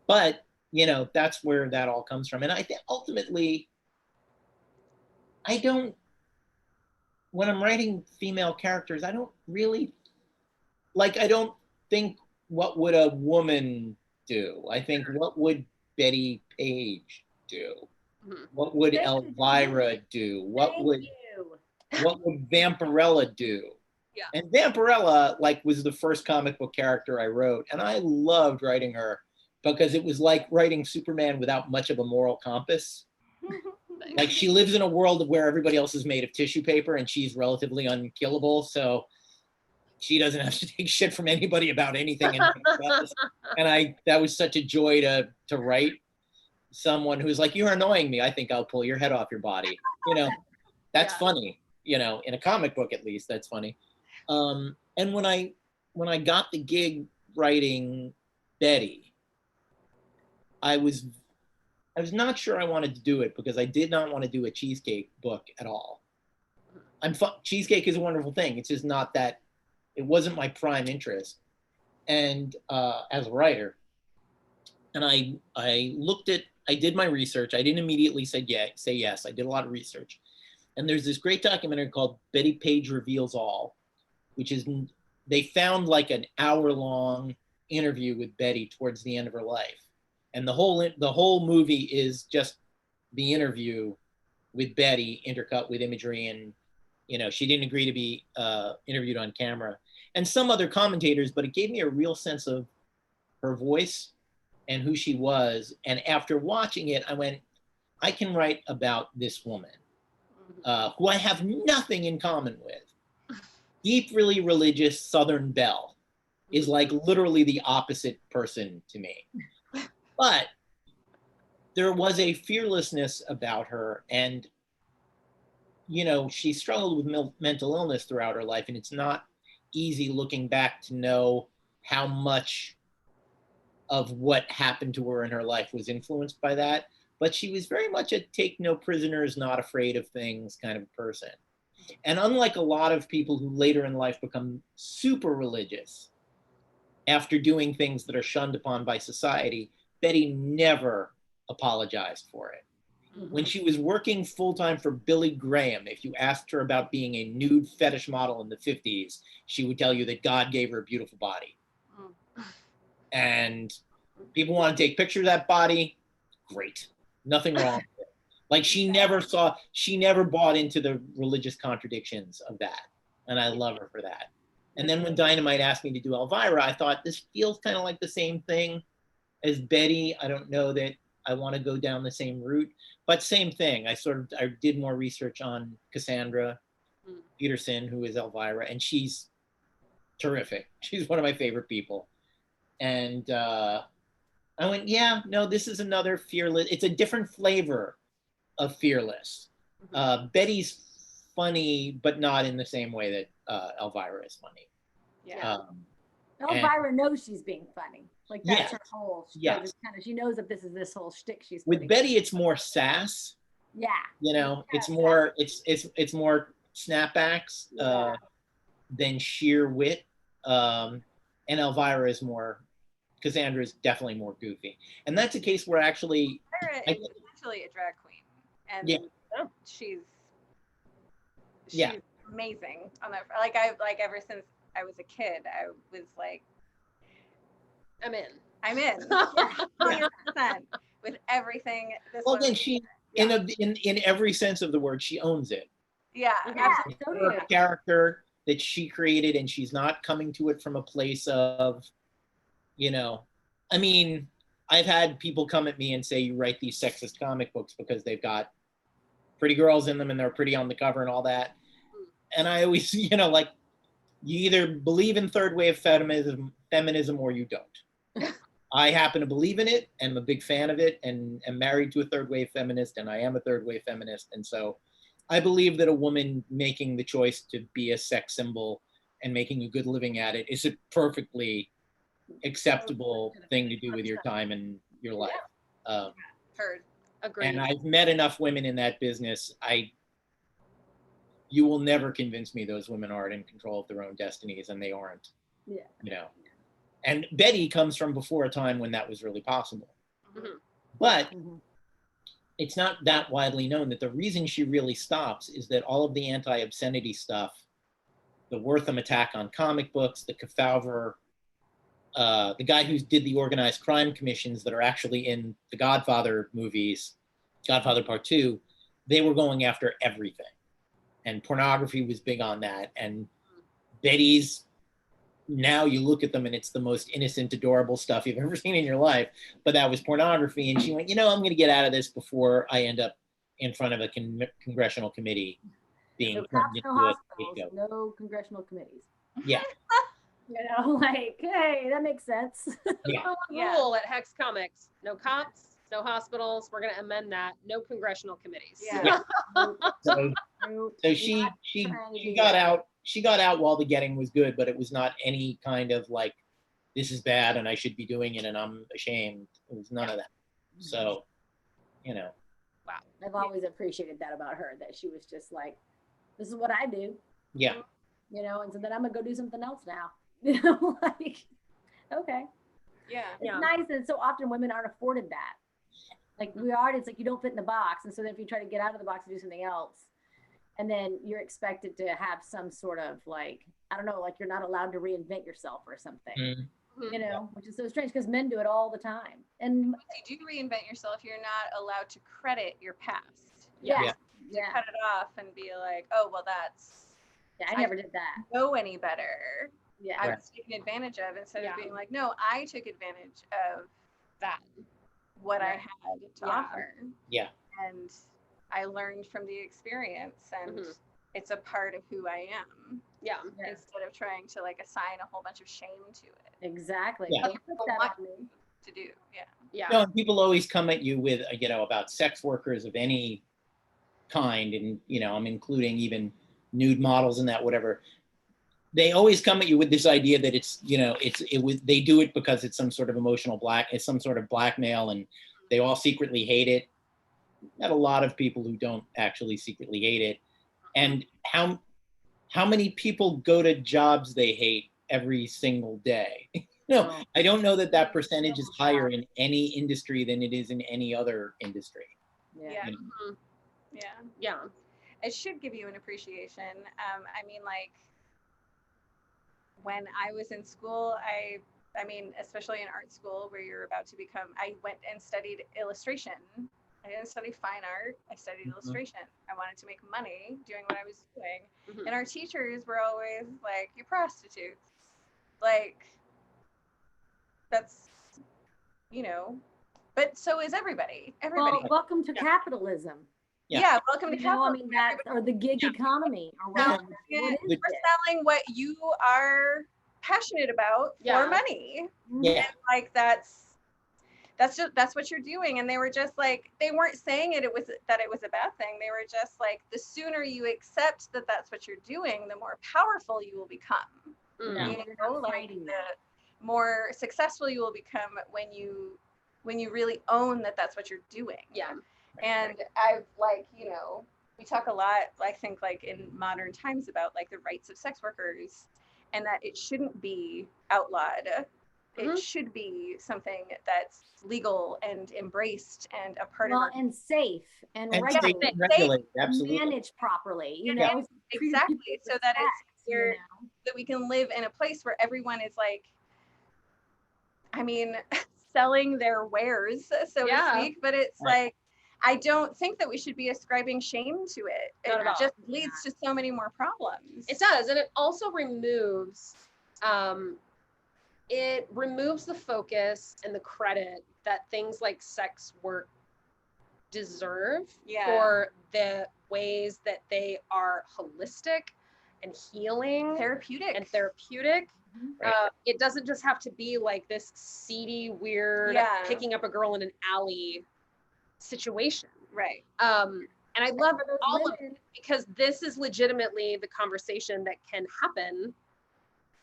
But you know, that's where that all comes from. And I think ultimately, when I'm writing female characters, I don't think what would a woman do? I think, what would Betty Page do? What would Elvira do? What would Vampirella do? Yeah. And Vampirella was the first comic book character I wrote, and I loved writing her because it was like writing Superman without much of a moral compass. Like, she lives in a world where everybody else is made of tissue paper and she's relatively unkillable, so she doesn't have to take shit from anybody about anything. And that was such a joy to write someone who's like, you're annoying me, I think I'll pull your head off your body. You know, that's funny. You know, in a comic book, at least, that's funny. And when I got the gig writing Betty, I was not sure I wanted to do it, because I did not want to do a cheesecake book at all. Cheesecake is a wonderful thing. It's just not that, it wasn't my prime interest. And as a writer, and I did my research. I didn't immediately say yes. I did a lot of research. And there's this great documentary called Betty Page Reveals All, which is, they found like an hour-long interview with Betty towards the end of her life. And the whole movie is just the interview with Betty, intercut with imagery, and you know, she didn't agree to be interviewed on camera, and some other commentators, but it gave me a real sense of her voice and who she was. And after watching it, I went, I can write about this woman who I have nothing in common with. Deep, really religious Southern belle is like literally the opposite person to me. But there was a fearlessness about her, and you know, she struggled with mental illness throughout her life, and it's not easy looking back to know how much of what happened to her in her life was influenced by that. But she was very much a take no prisoners, not afraid of things kind of person. And unlike a lot of people who later in life become super religious after doing things that are shunned upon by society, Betty never apologized for it. When she was working full-time for Billy Graham, if you asked her about being a nude fetish model in the 50s, she would tell you that God gave her a beautiful body. And people want to take pictures of that body, great. Nothing wrong with it. Like she never bought into the religious contradictions of that. And I love her for that. And then when Dynamite asked me to do Elvira, I thought this feels kind of like the same thing as Betty. I don't know that I want to go down the same route, but same thing. I did more research on Cassandra Peterson, who is Elvira, and she's terrific. She's one of my favorite people. And I went, yeah, no, this is another Fearless. It's a different flavor of Fearless. Betty's funny, but not in the same way that Elvira is funny. Yeah. Elvira knows she's being funny. Like that's Yes. her whole. Yes. She knows that this is this whole shtick she's. With Betty, it's more sass. Yeah. You know, Yeah, it's more snapbacks than sheer wit. And Elvira is more. Cassandra is definitely more goofy, and that's a case where actually Sarah is actually a drag queen, and she's amazing on that. Like ever since I was a kid, I was like, I'm in 100% with everything. Well, then she in every sense of the word, she owns it. Yeah, Her character that she created, and she's not coming to it from a place of, you know, I mean, I've had people come at me and say you write these sexist comic books because they've got pretty girls in them and they're pretty on the cover and all that. And I always, you know, like, you either believe in third wave feminism or you don't. I happen to believe in it and I'm a big fan of it and am married to a third wave feminist, and I am a third wave feminist. And so I believe that a woman making the choice to be a sex symbol and making a good living at it is a perfectly acceptable thing to do with your time and your life. Heard. Agreed. And I've met enough women in that business. You will never convince me those women aren't in control of their own destinies, and they aren't. Yeah. You know. And Betty comes from before a time when that was really possible. Mm-hmm. But it's not that widely known that the reason she really stops is that all of the anti-obscenity stuff, the Wortham attack on comic books, the Kefauver, the guy who did the organized crime commissions that are actually in the Godfather movies, Godfather Part 2, they were going after everything. And pornography was big on that. And Betty's, now you look at them and it's the most innocent, adorable stuff you've ever seen in your life. But that was pornography. And she went, you know, I'm going to get out of this before I end up in front of a congressional committee being turned into a scapegoat. No congressional committees. Yeah. You know, like, hey, that makes sense. Rule at HexComix: no cops, no hospitals. We're going to amend that. No congressional committees. Yeah. So she got out. She got out while the getting was good, but it was not any kind of like, this is bad and I should be doing it and I'm ashamed. It was none of that. So, you know. Wow. I've always appreciated that about her, that she was just like, this is what I do. Yeah. You know, and so then I'm gonna go do something else now. You know, like, okay. Yeah. It's nice that so often women aren't afforded that. Like it's like you don't fit in the box. And so then if you try to get out of the box and do something else, and then you're expected to have some sort of like, I don't know, like you're not allowed to reinvent yourself or something, you know, which is so strange because men do it all the time. And if you do reinvent yourself, you're not allowed to credit your past. Yeah. Cut it off and be like, oh, well, that's. Yeah, I never did that. Know any better. Yeah. I was taken advantage of instead of being like, no, I took advantage of that, what I had to offer. Yeah. And I learned from the experience, and it's a part of who I am. Yeah. Instead of trying to like assign a whole bunch of shame to it. Exactly. Yeah. Don't put that on me. To do. Yeah. Yeah. No, and people always come at you with, you know, about sex workers of any kind. And, you know, I'm including even nude models and that, whatever. they always come at you with this idea that it's, you know, they do it because it's some sort of it's some sort of blackmail, and they all secretly hate it. Not a lot of people who don't actually secretly hate it. And how many people go to jobs they hate every single day? No, I don't know that that percentage is higher in any industry than it is in any other industry. Yeah. You know? Mhm. Yeah. Yeah. It should give you an appreciation. I mean, like, when I was in school, I mean, especially in art school where you're about to become, I went and studied illustration. I didn't study fine art. I studied illustration. I wanted to make money doing what I was doing. Mhm. And our teachers were always like, "You prostitutes." Like, that's, you know, but so is everybody. Everybody. Well, welcome to Yeah. capitalism. Yeah, welcome to You know, I capitalism. mean, that's, or the gig economy or whatever. Yeah, What is we're it? selling what you are passionate about Yeah. for money. Yeah. And like that's what you're doing. And they were just like, they weren't saying it was a bad thing. They were just like, the sooner you accept that that's what you're doing, the more powerful you will become. Mm. Yeah, You you're know, not like fighting the that. more successful you will become when you really own that that's what you're doing. Yeah. And I've, like, you know, we talk a lot, I think, like in modern times about like the rights of sex workers, and that it shouldn't be outlawed. It Mhm. should be something that's legal and embraced and a part of Well, our and safe and And safe regulated, and regulated, absolutely. managed properly, you And know. treated exactly, people with so that it's respect, you here, know. that we can live in a place where everyone is like, I mean, selling their wares, so Yeah. to speak. But it's Right. like, I don't think that we should be ascribing shame to it. Not at all. It just leads to so many more problems. It does, and it also removes the focus and the credit that things like sex work deserve Yeah. for the ways that they are holistic and healing Therapeutic. and therapeutic. Right. It doesn't just have to be like this seedy, weird, Yeah. picking up a girl in an alley situation. Right. And I love For those all of women, it, because this is legitimately the conversation that can happen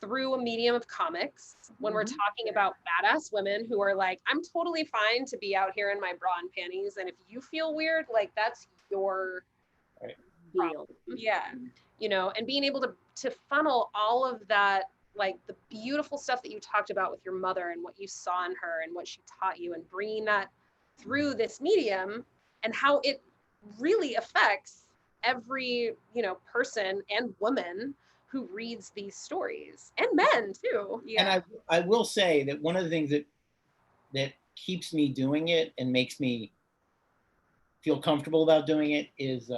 through a medium of comics when we're talking about badass women who are like, I'm totally fine to be out here in my bra and panties, and if you feel weird, like, that's your deal. Yeah. you know, and being able to funnel all of that, like the beautiful stuff that you talked about with your mother and what you saw in her and what she taught you, and bringing that through this medium and how it really affects every, you know, person and woman who reads these stories, and men too. Yeah. And I will say that one of the things that keeps me doing it and makes me feel comfortable about doing it is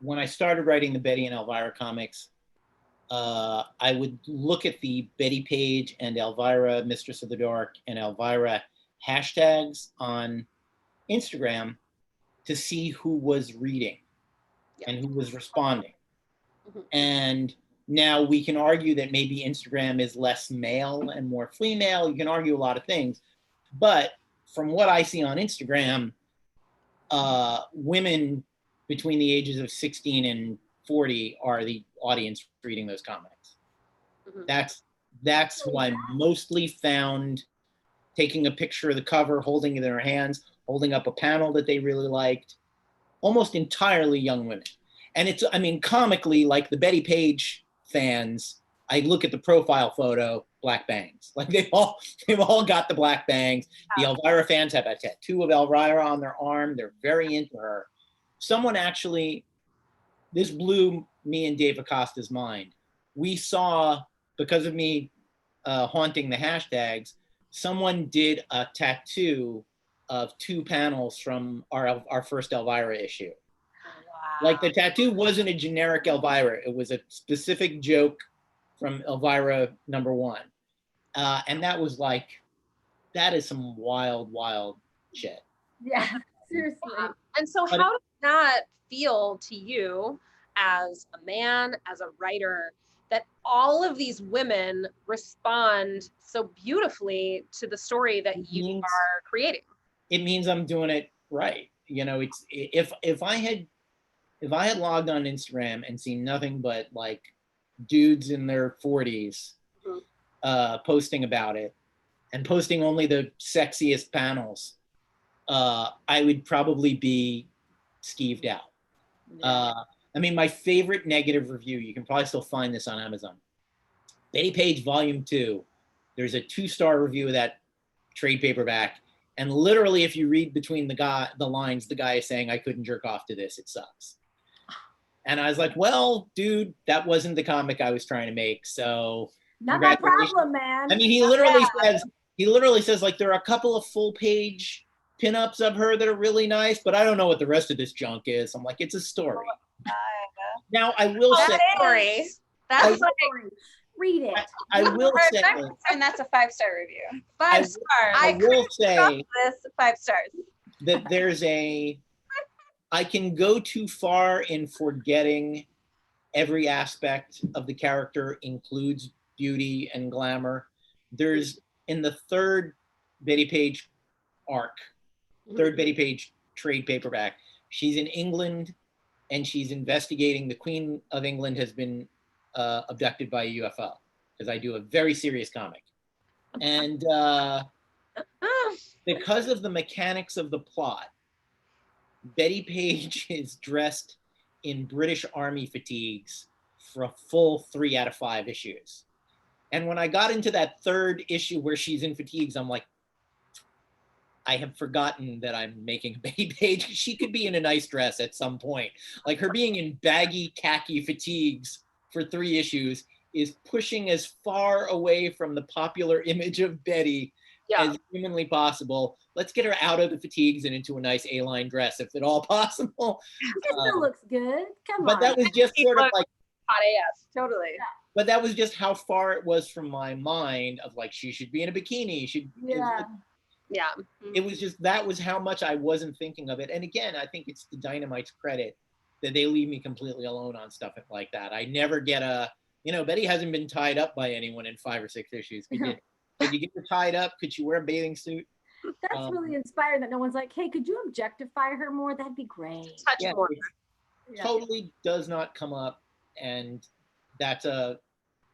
when I started writing the Betty and Elvira comics, I would look at the Betty Page and Elvira, Mistress of the Dark, and Elvira hashtags on Instagram to see who was reading and who was responding. Mhm. And now we can argue that maybe Instagram is less male and more female. You can argue a lot of things. But from what I see on Instagram, women between the ages of 16 and 40 are the audience reading those comics. Mhm. That's who I mostly found taking a picture of the cover, holding it in their hands, holding up a panel that they really liked. Almost entirely young women. And it's, I mean, comically, like the Betty Page fans, I look at the profile photo, black bangs. Like they've all got the black bangs. The Elvira fans have a tattoo of Elvira on their arm. They're very into her. Someone actually, this blew me and Dave Acosta's mind. We saw, because of me haunting the hashtags, someone did a tattoo of 2 panels from our first Elvira issue. Wow. Like the tattoo wasn't a generic Elvira. It was a specific joke from Elvira #1. And that was like, that is some wild, wild shit. Yeah, seriously. Wow. And so how does that feel to you as a man, as a writer, that all of these women respond so beautifully to the story that you are creating? It means I'm doing it right. You know, it's, if I had logged on Instagram and seen nothing but like dudes in their 40s Mhm. posting about it and posting only the sexiest panels, I would probably be skeeved out. I mean, my favorite negative review, you can probably still find this on Amazon. Betty Page Volume 2. There's a 2-star review of that trade paperback. And literally, if you read between the lines, the guy is saying, I couldn't jerk off to this. It sucks. And I was like, well, dude, that wasn't the comic I was trying to make. So Not my problem, man. I mean, he literally says like there are a couple of full-page pinups of her that are really nice, but I don't know what the rest of this junk is. I'm like, it's a story. Now I will say, story. That's like, read it. I will say, and that's a 5-star review. 5 stars. I will say This 5 stars. that I can go too far in forgetting every aspect of the character includes beauty and glamour. There's in the third Betty Page arc, third Betty Page trade paperback, she's in England and she's investigating. The Queen of England has been abducted by a UFO, because I do a very serious comic. And because of the mechanics of the plot, Betty Page is dressed in British Army fatigues for a full 3 out of 5 issues. And when I got into that third issue where she's in fatigues, I'm like, I have forgotten that I'm making Betty Page. She could be in a nice dress at some point. Like, her being in baggy khaki fatigues for 3 issues is pushing as far away from the popular image of Betty as humanly possible. Let's get her out of the fatigues and into a nice A-line dress, if at all possible. It still looks good. Come on. But that was just sort of like, Hot AF. Totally. but that was just how far it was from my mind of like, she should be in a bikini. Yeah. It was just, that was how much I wasn't thinking of it. And again, I think it's the Dynamite's credit that they leave me completely alone on stuff like that. I never get Betty hasn't been tied up by anyone in 5 or 6 issues. Could you get her tied up? Could she wear a bathing suit? That's really inspiring that no one's like, hey, could you objectify her more? That'd be great. Touch more. Totally does not come up. And that's a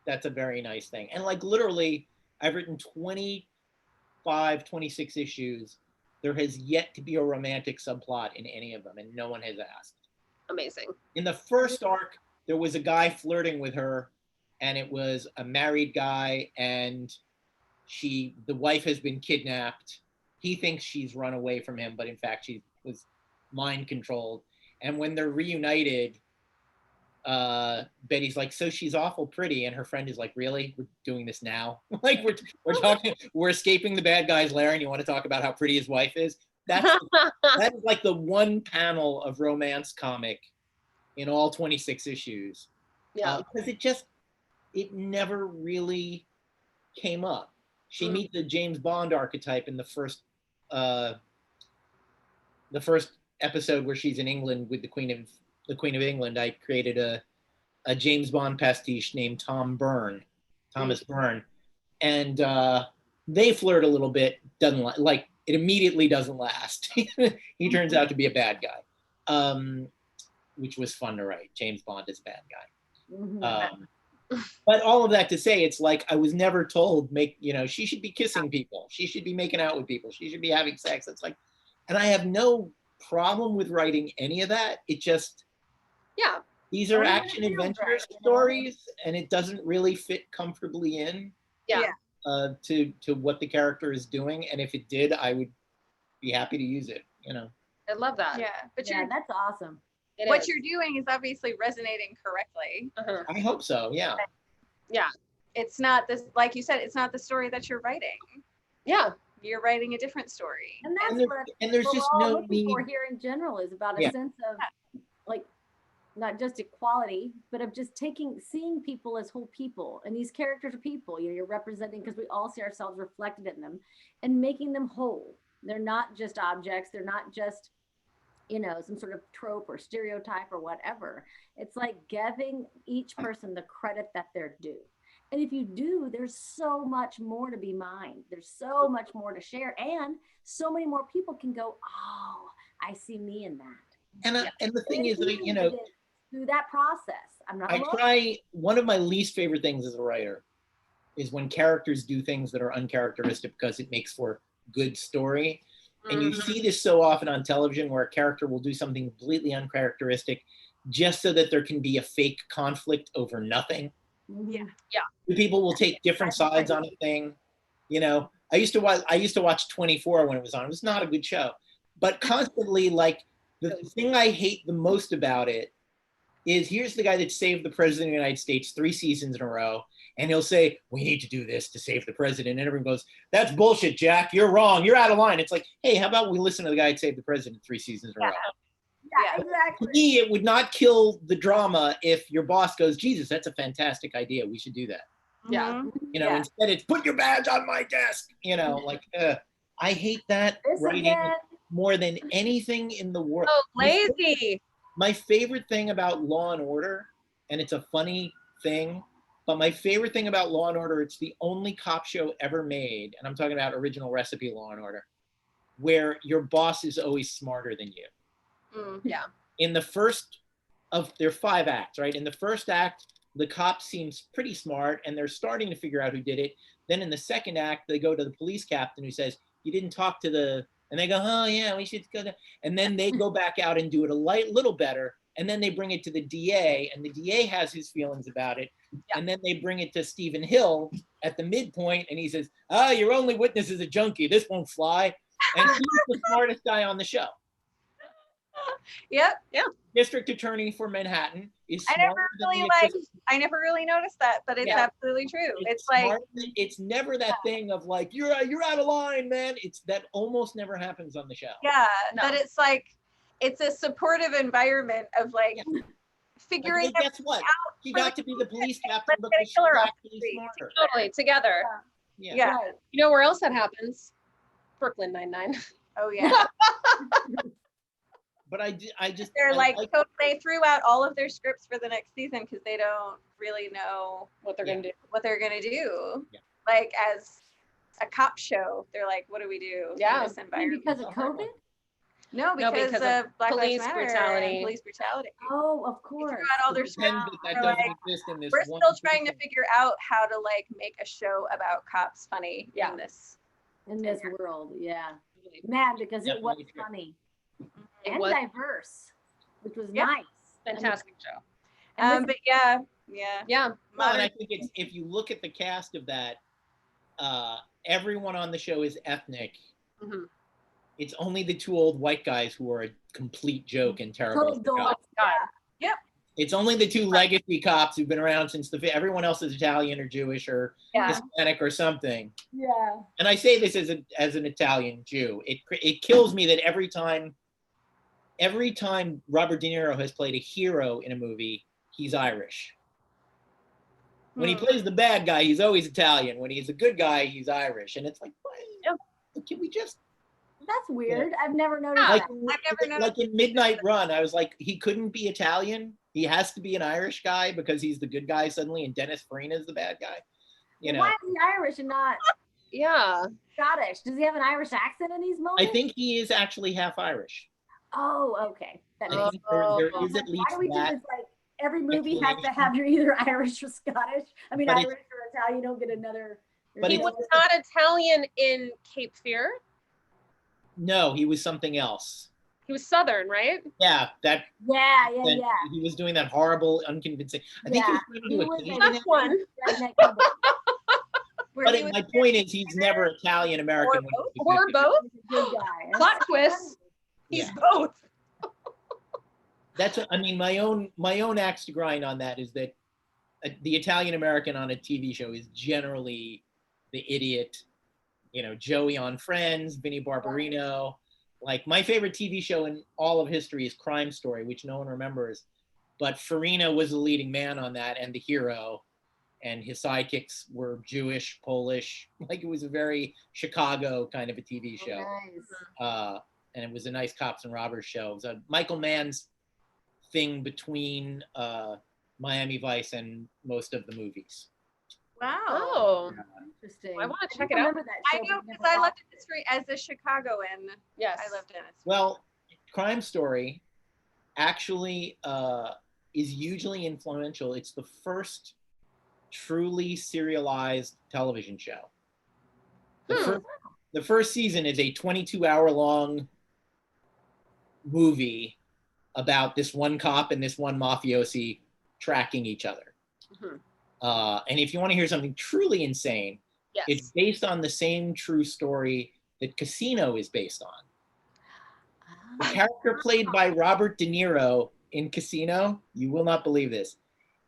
very nice thing. And like, literally, I've written 25, 26 issues. There has yet to be a romantic subplot in any of them, and no one has asked. Amazing. In the first arc, there was a guy flirting with her, and it was a married guy, and the wife has been kidnapped. He thinks she's run away from him, but in fact she was mind controlled. And when they're reunited, Betty's like, so she's awful pretty, and her friend is like, really? We're doing this now? Like, we're escaping the bad guy's lair, and you want to talk about how pretty his wife is? That is like the one panel of romance comic in all 26 issues. Yeah. Because it never really came up. She meets the James Bond archetype in the first episode where she's in England with the Queen of England. I created a James Bond pastiche named Thomas Byrne, and they flirt a little bit. Doesn't like it immediately doesn't last. He turns out to be a bad guy, which was fun to write. James Bond is a bad guy. But all of that to say, it's like I was never told she should be kissing people, she should be making out with people, she should be having sex. It's like, and I have no problem with writing any of that. It just these are action adventure stories, and it doesn't really fit comfortably in to what the character is doing. And if it did, I would be happy to use it. I love that. Yeah, but that's awesome. What you're doing is obviously resonating correctly. I hope so. Yeah. Yeah. It's not this, like you said, it's not the story that you're writing. Yeah. You're writing a different story. And that's there's just no need for here in general is about a sense of like not just equality, but of just seeing people as whole people. And these characters are people, you're representing, because we all see ourselves reflected in them, and making them whole. They're not just objects. They're not just some sort of trope or stereotype or whatever. It's like giving each person the credit that they're due. And if you do, there's so much more to be mined. There's so much more to share. And so many more people can go, oh, I see me in that. And the thing is, through that process. I'm not I alone. try, one of my least favorite things as a writer is when characters do things that are uncharacteristic because it makes for good story. And you see this so often on television where a character will do something completely uncharacteristic just so that there can be a fake conflict over nothing. Mhm. People will take different sides on a thing. You know, I used to watch 24 when it was on. It was not a good show, but constantly, like, the thing I hate the most about it is, here's the guy that saved the president of the United States 3 seasons in a row, and he'll say, we need to do this to save the president. And everyone goes, that's bullshit, Jack. You're wrong. You're out of line. It's like, hey, how about we listen to the guy that saved the president 3 seasons in a row? Yeah, To exactly. me, it would not kill the drama if your boss goes, Jesus, that's a fantastic idea. We should do that. Yeah. Mhm. You know, Yeah. instead it's put your badge on my desk. You know, like, I hate that This writing again. more than anything in the world. So lazy. My favorite thing about Law and Order, and it's a funny thing, but my favorite thing about Law and Order, it's the only cop show ever made, and I'm talking about original recipe Law and Order, where your boss is always smarter than you. Yeah. In the first of their 5 acts, right? In the first act, the cop seems pretty smart and they're starting to figure out who did it. Then in the second act, they go to the police captain who says, you didn't talk to the, and they go, oh yeah, we should go. And then they go back out and do it a little better. And then they bring it to the DA, and the DA has his feelings about it. Yeah. And then they bring it to Stephen Hill at the midpoint, and he says, your only witness is a junkie. This won't fly. And he's the smartest guy on the show. Yep. District attorney for Manhattan is I smarter never than really the like. I never really noticed that, but it's Yeah. absolutely true. It's like, smarter it's never that thing of like, you're out of line, man. It's that almost never happens on the show. yeah, No. but it's like, it's a supportive environment of like figuring Like, hey, guess what? She for got the to be the police captain let's get a because she's killer off the actually street. smarter. Totally together. Yeah. Yeah. Right. You know where else that happens? Brooklyn Nine-Nine. Oh yeah. But I just They're I like, so they threw out all of their scripts for the next season because they don't really know What they're Yeah. gonna do. what they're gonna do. Yeah. Like, as a cop show, they're like, what do we do Yeah. in this environment? Because of COVID? No, No, because because of Black police Lives Matter brutality. and police brutality. Oh, of They threw course. out all their pretend scripts. that We're doesn't like, exist in this we're one still trying to season. figure out how to like make a show about cops funny Yeah. in this. In this world, yeah. Man, because it was Definitely true. funny It and was diverse, which was Yeah. nice. fantastic show. And But yeah. Yeah. Well, and Modern- I think it's, if you look at the cast of that, everyone on the show is ethnic. Mhm. It's only the 2 old white guys who are a complete joke and terrible. total dogs. God. It's only the 2 legacy cops who've been around since everyone else is Italian or Jewish or Yeah. Hispanic or something. Yeah. And I say this as an Italian Jew. It kills me that every time Robert De Niro has played a hero in a movie, he's Irish. When he plays the bad guy, he's always Italian. When he's a good guy, he's Irish. And it's like, Yeah. can we just That's weird. I've never noticed like, that. I've never noticed. like in Midnight Run, I was like, he couldn't be Italian. He has to be an Irish guy because he's the good guy suddenly, and Dennis Farina is the bad guy. You know, Why is he Irish and not Yeah. Scottish? Does he have an Irish accent in these moments? I think he is actually half Irish. Oh, okay. That I makes think there is at Why least do we do that. this? Like every movie has to have you're either Irish or Scottish. I mean, But Irish or Italian. You don't get another. But He it's- was not Italian in Cape Fear. No, he was something else. He was Southern, right? Yeah, that Yeah. he was doing that horrible, unconvincing. I think he was trying to do He a was Canadian That's accent, one. Redneck cowboy. Where But he was my point is, he's never Italian American. Or both. Good guy. Plot twist. He's Yeah. both. That's, I mean, my own axe to grind on that is that the Italian American on a TV show is generally the idiot. You know, Joey on Friends, Vinnie Barbarino. Like, my favorite TV show in all of history is Crime Story, which no one remembers. But Farina was the leading man on that and the hero. And his sidekicks were Jewish, Polish. Like, it was a very Chicago kind of a TV show. Nice. And it was a nice cops and robbers show. It was a Michael Mann's thing between Miami Vice and most of the movies. wow. Oh, Interesting. I want to check I it out. remember that I show, know but because never I watched loved history as a Chicagoan. Yes. I loved Dennis. Well, Crime Story actually is hugely influential. It's the first truly serialized television show. The first season is a 22-hour-long movie about this one cop and this one mafiosi tracking each other. And if you want to hear something truly insane, Yes. it's based on the same true story that Casino is based on. The character played by Robert De Niro in Casino, you will not believe this,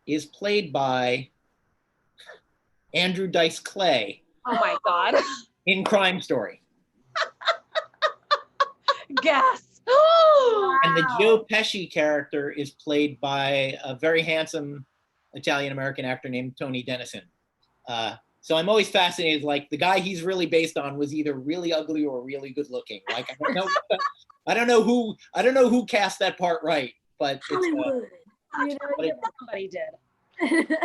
is played by Andrew Dice Clay Oh my God. in Crime Story. Guess. And the Joe Pesci character is played by a very handsome Italian-American actor named Tony Dennison. So I'm always fascinated, like the guy he's really based on was either really ugly or really good looking. Like I don't know who cast that part right, but Hollywood. Somebody did.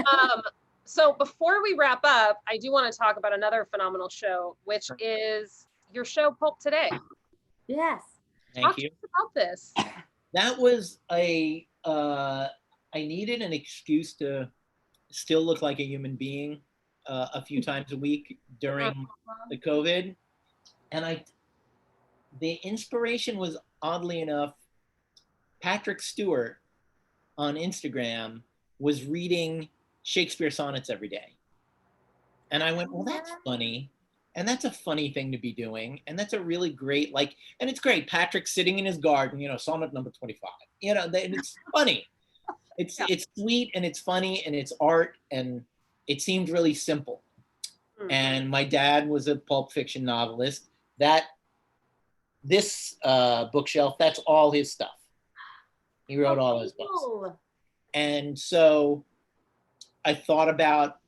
So before we wrap up, I do want to talk about another phenomenal show, which is your show Pulp Today. Yes. Thank you. Talk to us about this. That was I needed an excuse to still look like a human being a few times a week during the COVID. And the inspiration was, oddly enough, Patrick Stewart on Instagram was reading Shakespeare sonnets every day. And I went, well, that's funny. And that's a funny thing to be doing. And that's a really great, and it's great. Patrick's sitting in his garden, sonnet number 25, and it's funny. It's sweet and it's funny and it's art and it seemed really simple. And my dad was a pulp fiction novelist. This bookshelf, that's all his stuff. He wrote all his books. And so I thought about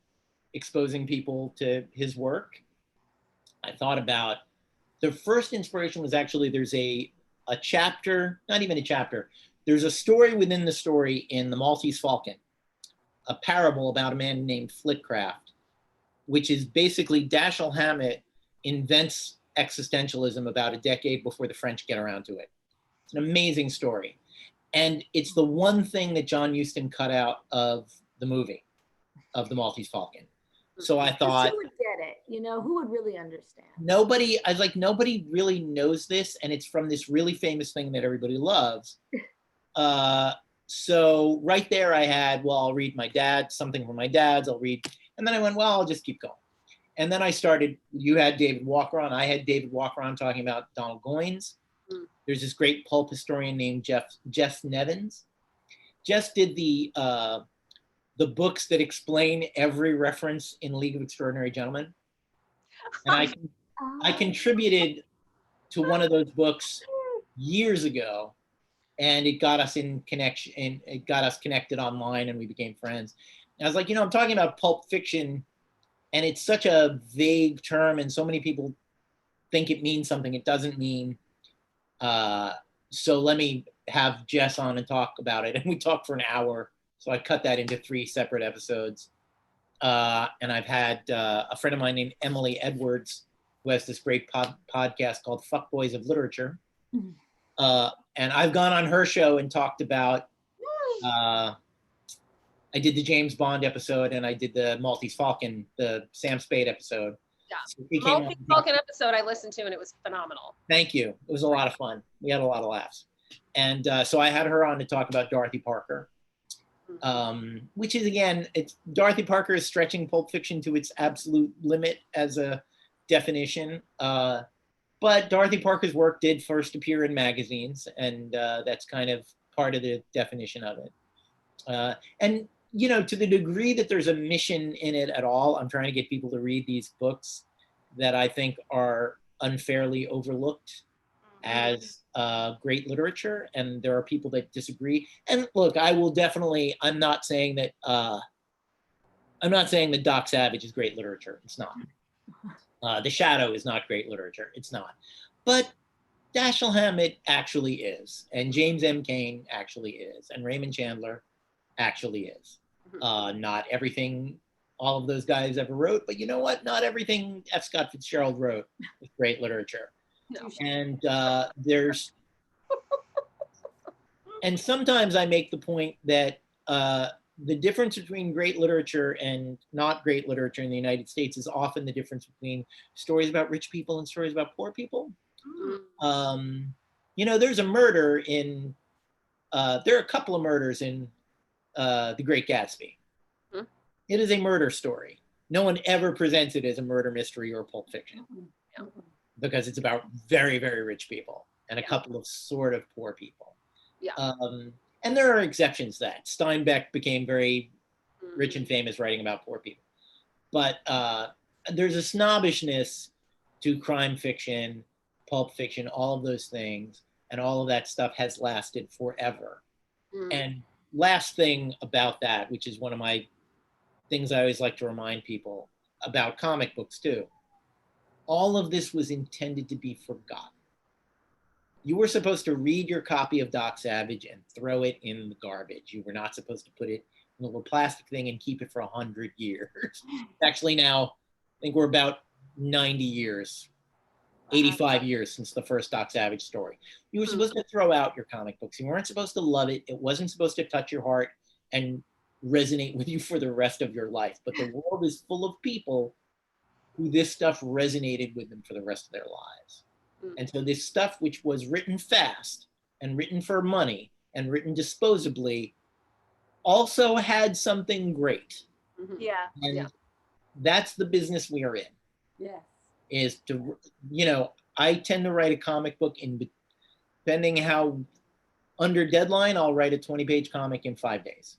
exposing people to his work. I thought about, the first inspiration was actually, there's a chapter, not even a chapter, there's a story within the story in The Maltese Falcon, a parable about a man named Flitcraft, which is basically Dashiell Hammett invents existentialism about a decade before the French get around to it. It's an amazing story. And it's the one thing that John Huston cut out of the movie, of The Maltese Falcon. So I thought, who would get it? Who would really understand? Nobody really knows this, and it's from this really famous thing that everybody loves. So right there I had, well, I'll read my dad, something from my dad's, I'll read. And then I went, well, I'll just keep going. And then I started, you had David Walker on, I had David Walker on talking about Donald Goines. There's this great pulp historian named Jess Nevins. Jess did the books that explain every reference in League of Extraordinary Gentlemen. And I contributed to one of those books years ago, and it got us in connection, and it got us connected online, and we became friends. And I was like, I'm talking about pulp fiction, and it's such a vague term, and so many people think it means something it doesn't mean. So let me have Jess on and talk about it. And we talked for an hour. So I cut that into 3 separate episodes. And I've had a friend of mine named Emily Edwards, who has this great podcast called Fuckboys of Literature. And I've gone on her show and talked about, I did the James Bond episode and I did the Maltese Falcon, the Sam Spade episode. Yeah, so Maltese Falcon episode I listened to and it was phenomenal. Thank you. It was a lot of fun. We had a lot of laughs. And so I had her on to talk about Dorothy Parker. Which is, again, Dorothy Parker is stretching pulp fiction to its absolute limit as a definition. But Dorothy Parker's work did first appear in magazines, and that's kind of part of the definition of it. And, to the degree that there's a mission in it at all, I'm trying to get people to read these books that I think are unfairly overlooked as great literature, and there are people that disagree. And look, I'm not saying that Doc Savage is great literature. It's not. The Shadow is not great literature. It's not. But Dashiell Hammett actually is, and James M. Cain actually is, and Raymond Chandler actually is. Not everything all of those guys ever wrote, but you know what? Not everything F. Scott Fitzgerald wrote is great literature. No. And and sometimes I make the point that the difference between great literature and not great literature in the United States is often the difference between stories about rich people and stories about poor people. You know, there's a murder in, there are a couple of murders in The Great Gatsby. It is a murder story. No one ever presents it as a murder mystery or Pulp Fiction because it's about very, very rich people and a couple of sort of poor people. And there are exceptions to that. Steinbeck became very rich and famous writing about poor people. But there's a snobbishness to crime fiction, Pulp Fiction, all of those things, and all of that stuff has lasted forever. And last thing about that, which is one of my things I always like to remind people about comic books too, all of this was intended to be forgotten. You were supposed to read your copy of Doc Savage and throw it in the garbage. You were not supposed to put it in a little plastic thing and keep it for 100 years. Actually now, I think we're about 90 years, 85 years since the first Doc Savage story. You were supposed to throw out your comic books. You weren't supposed to love it. It wasn't supposed to touch your heart and resonate with you for the rest of your life. But the world is full of people who this stuff resonated with them for the rest of their lives. And so this stuff, which was written fast and written for money and written disposably, also had something great. And that's the business we are in. Is to, you know, I tend to write a comic book in, depending how under deadline, I'll write a 20-page comic in 5 days.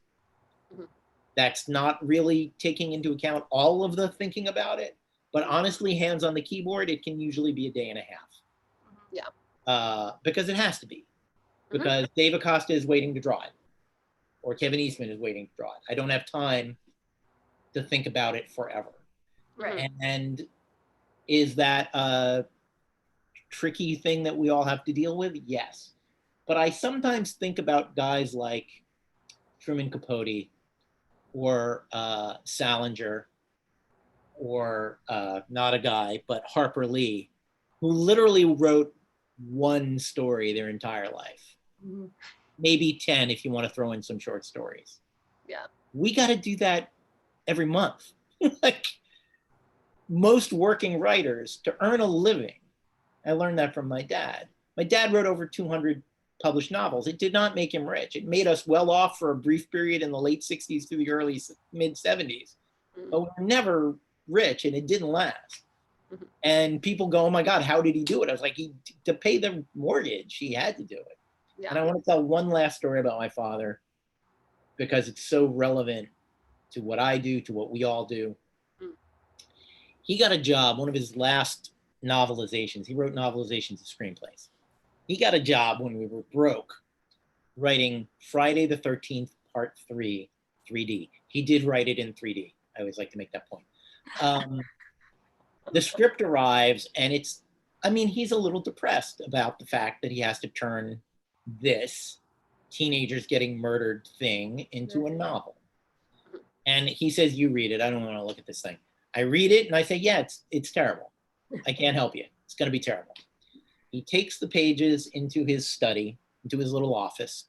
That's not really taking into account all of the thinking about it, but honestly, hands on the keyboard, it can usually be a day and a half. Because it has to be. Because Dave Acosta is waiting to draw it, or Kevin Eastman is waiting to draw it. I don't have time to think about it forever. And is that a tricky thing that we all have to deal with? Yes. But I sometimes think about guys like Truman Capote or Salinger, or not a guy, but Harper Lee, who literally wrote one story their entire life. Maybe 10 if you want to throw in some short stories. We got to do that every month. Like most working writers, to earn a living, I learned that from my dad. My dad wrote over 200 published novels. It did not make him rich. It made us well off for a brief period in the late 60s to the early mid 70s. But we were never rich, and it didn't last. And people go, oh my God, how did he do it? I was like, to pay the mortgage, he had to do it. And I want to tell one last story about my father, because it's so relevant to what I do, to what we all do. He got a job, one of his last novelizations. He wrote novelizations of screenplays. He got a job when we were broke, writing Friday the 13th, Part 3, 3D. He did write it in 3D. I always like to make that point. The script arrives, and it's, I mean, he's a little depressed about the fact that he has to turn this teenagers getting murdered thing into a novel. And he says, you read it. I don't want to look at this thing. I read it and I say, yeah, it's terrible. I can't help you. It's going to be terrible. He takes the pages into his study, into his little office,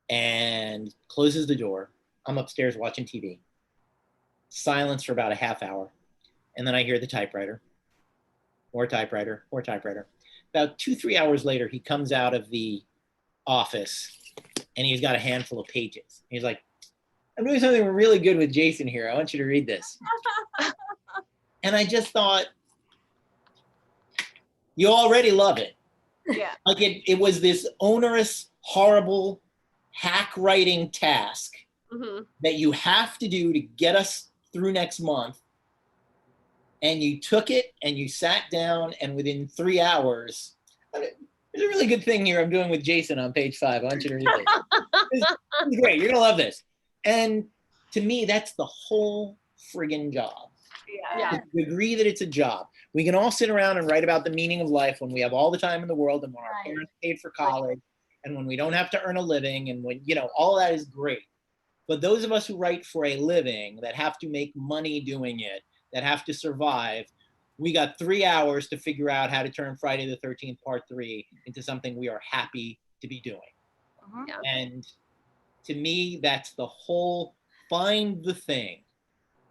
and closes the door. I'm upstairs watching TV. Silence for about a half hour. And then I hear the typewriter, more typewriter, more typewriter. About 2-3 hours later, he comes out of the office and he's got a handful of pages. He's like, I'm doing something really good with Jason here. I want you to read this. And I just thought, you already love it. Like it was this onerous, horrible hack writing task that you have to do to get us through next month. And you took it and you sat down, and within 3 hours, there's a really good thing here I'm doing with Jason on page 5. I want you to read this. It's great. You're going to love this. And to me, that's the whole friggin' job. To the degree that it's a job. We can all sit around and write about the meaning of life when we have all the time in the world, and when our parents paid for college, and when we don't have to earn a living, and when, you know, all that is great. But those of us who write for a living, that have to make money doing it, that have to survive, we got 3 hours to figure out how to turn Friday the 13th Part 3 into something we are happy to be doing. And To me, that's the whole, find the thing.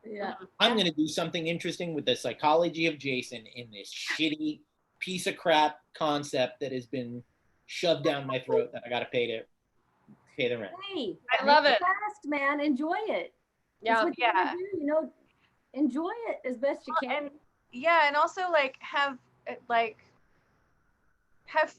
Yeah. I'm going to do something interesting with the psychology of Jason in this shitty piece of crap concept that has been shoved down my throat that I got to pay the rent. Hey, I love make it. Fast, man. Enjoy it. Yeah. That's what you gotta do, you know, enjoy it as best you can. And yeah, and also like have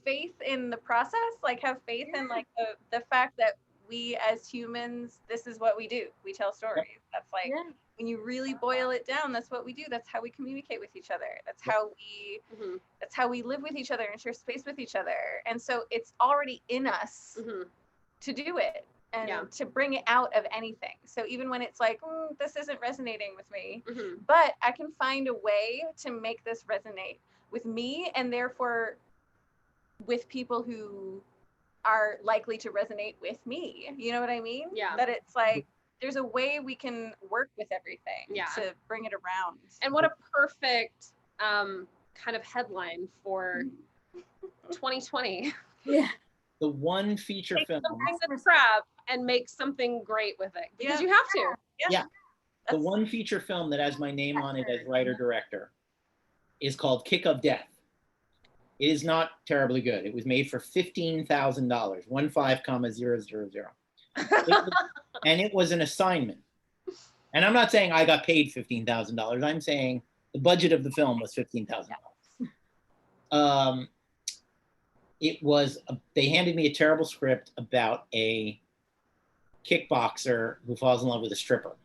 faith in the process, like have faith in like the fact that we as humans, this is what we do. We tell stories. That's like when you really boil it down, that's what we do. That's how we communicate with each other. That's how we live with each other and share space with each other. And so it's already in us to do it and to bring it out of anything. So even when it's like, this isn't resonating with me, but I can find a way to make this resonate with me and therefore with people who are likely to resonate with me. You know what I mean? Yeah. That it's like, there's a way we can work with everything to bring it around. And what a perfect kind of headline for 2020. Yeah. The one feature Take film. something that's crap and make something great with it because you have to. Yeah. The one feature film that has my name on it as writer-director is called Kick of Death. It is not terribly good. It was made for $15,000, 15,000. And it was an assignment. And I'm not saying I got paid $15,000. I'm saying the budget of the film was $15,000. It was, they handed me a terrible script about a kickboxer who falls in love with a stripper.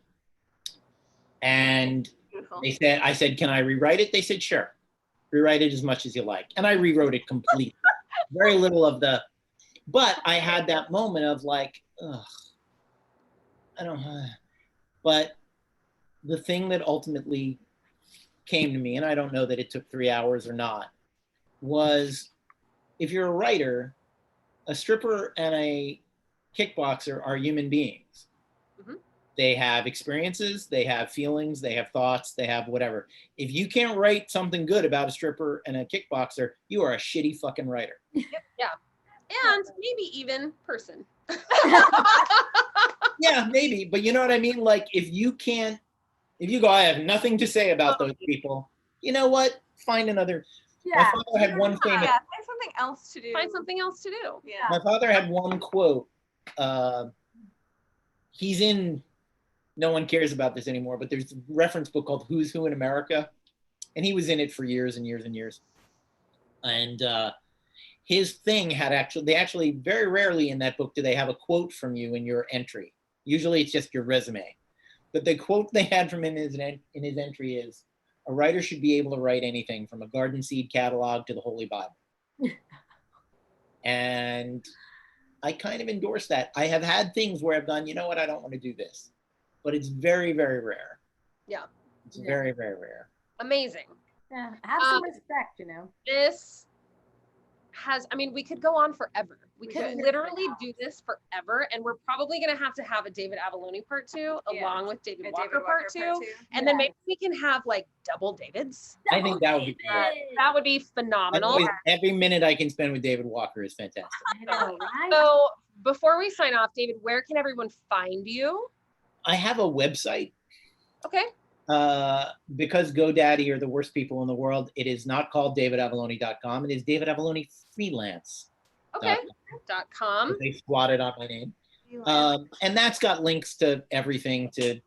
And I said, can I rewrite it? They said, sure. Rewrite it as much as you like. And I rewrote it completely. Very little of but I had that moment of like, ugh, I don't know. But the thing that ultimately came to me, and I don't know that it took 3 hours or not, was if you're a writer, a stripper and a kickboxer are human beings. They have experiences, they have feelings, they have thoughts, they have whatever. If you can't write something good about a stripper and a kickboxer, you are a shitty fucking writer. Yeah. And maybe even person. Yeah, maybe. But you know what I mean? Like if you go, I have nothing to say about those people, you know what? Find another. Yeah. My father had one famous. Yeah, find something else to do. Find something else to do. Yeah. My father had one quote. He's in, no one cares about this anymore, but there's a reference book called Who's Who in America. And he was in it for years and years and years. And his thing had they actually, very rarely in that book do they have a quote from you in your entry. Usually it's just your resume. But the quote they had from him in his entry is, a writer should be able to write anything from a garden seed catalog to the Holy Bible. And I kind of endorse that. I have had things where I've gone, you know what, I don't want to do this. But it's very, very rare. Yeah. It's very, very rare. Amazing. Yeah. Have some respect, you know. This has, I mean, we could go on forever. We could literally do this forever. And we're probably going to have a David Avallone part 2 along with David Walker part 2. And then maybe we can have like double Davids. I think that would be great. That would be phenomenal. Every minute I can spend with David Walker is fantastic. I know, right? So before we sign off, David, where can everyone find you? I have a website. Okay. Because GoDaddy are the worst people in the world, it is not called davidavallone.com. It is David Avallone Freelance. Okay. .com. They squatted on my name. And that's got links to everything, to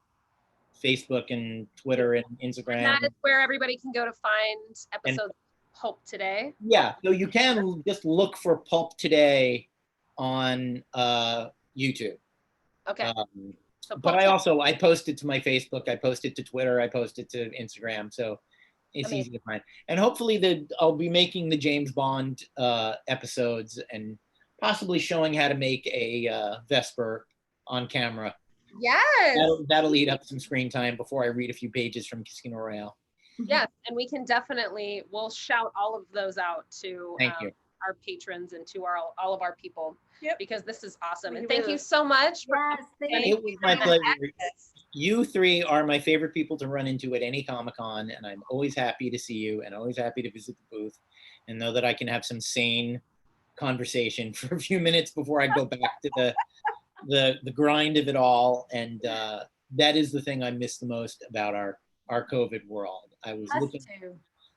Facebook and Twitter and Instagram. And that is where everybody can go to find episodes of Pulp Today. Yeah, so you can just look for Pulp Today on YouTube. Okay. So but I post it to my Facebook, I post it to Twitter, I post it to Instagram, so it's easy to find. And hopefully I'll be making the James Bond episodes and possibly showing how to make a Vesper on camera. Yes. That'll eat up some screen time before I read a few pages from Casino Royale. Yes, and we can definitely, we'll shout all of those out to Thank you. Our patrons and to all of our people, because this is awesome. And We thank you so much. Yes, thank It was my pleasure. You three are my favorite people to run into at any Comic-Con, and I'm always happy to see you and always happy to visit the booth and know that I can have some sane conversation for a few minutes before I go back to the grind of it all, and that is the thing I miss the most about our COVID world. I was Us looking too.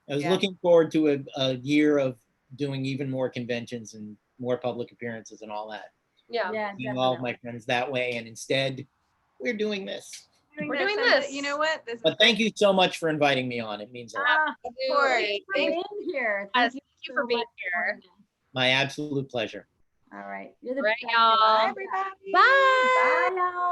Yeah. looking forward to a year of doing even more conventions and more public appearances and all that. Yeah. Yeah, Seeing all of definitely. my friends that way, and instead we're doing this. We're doing and this. You know what? This is But thank you so much for inviting me on. It means a lot. Of course. Absolutely. for being here. Yes, Thank you, thank you for so being much here. joining us. My absolute pleasure. All right. You're the Right, best. y'all. Bye, everybody. Bye. Bye, y'all.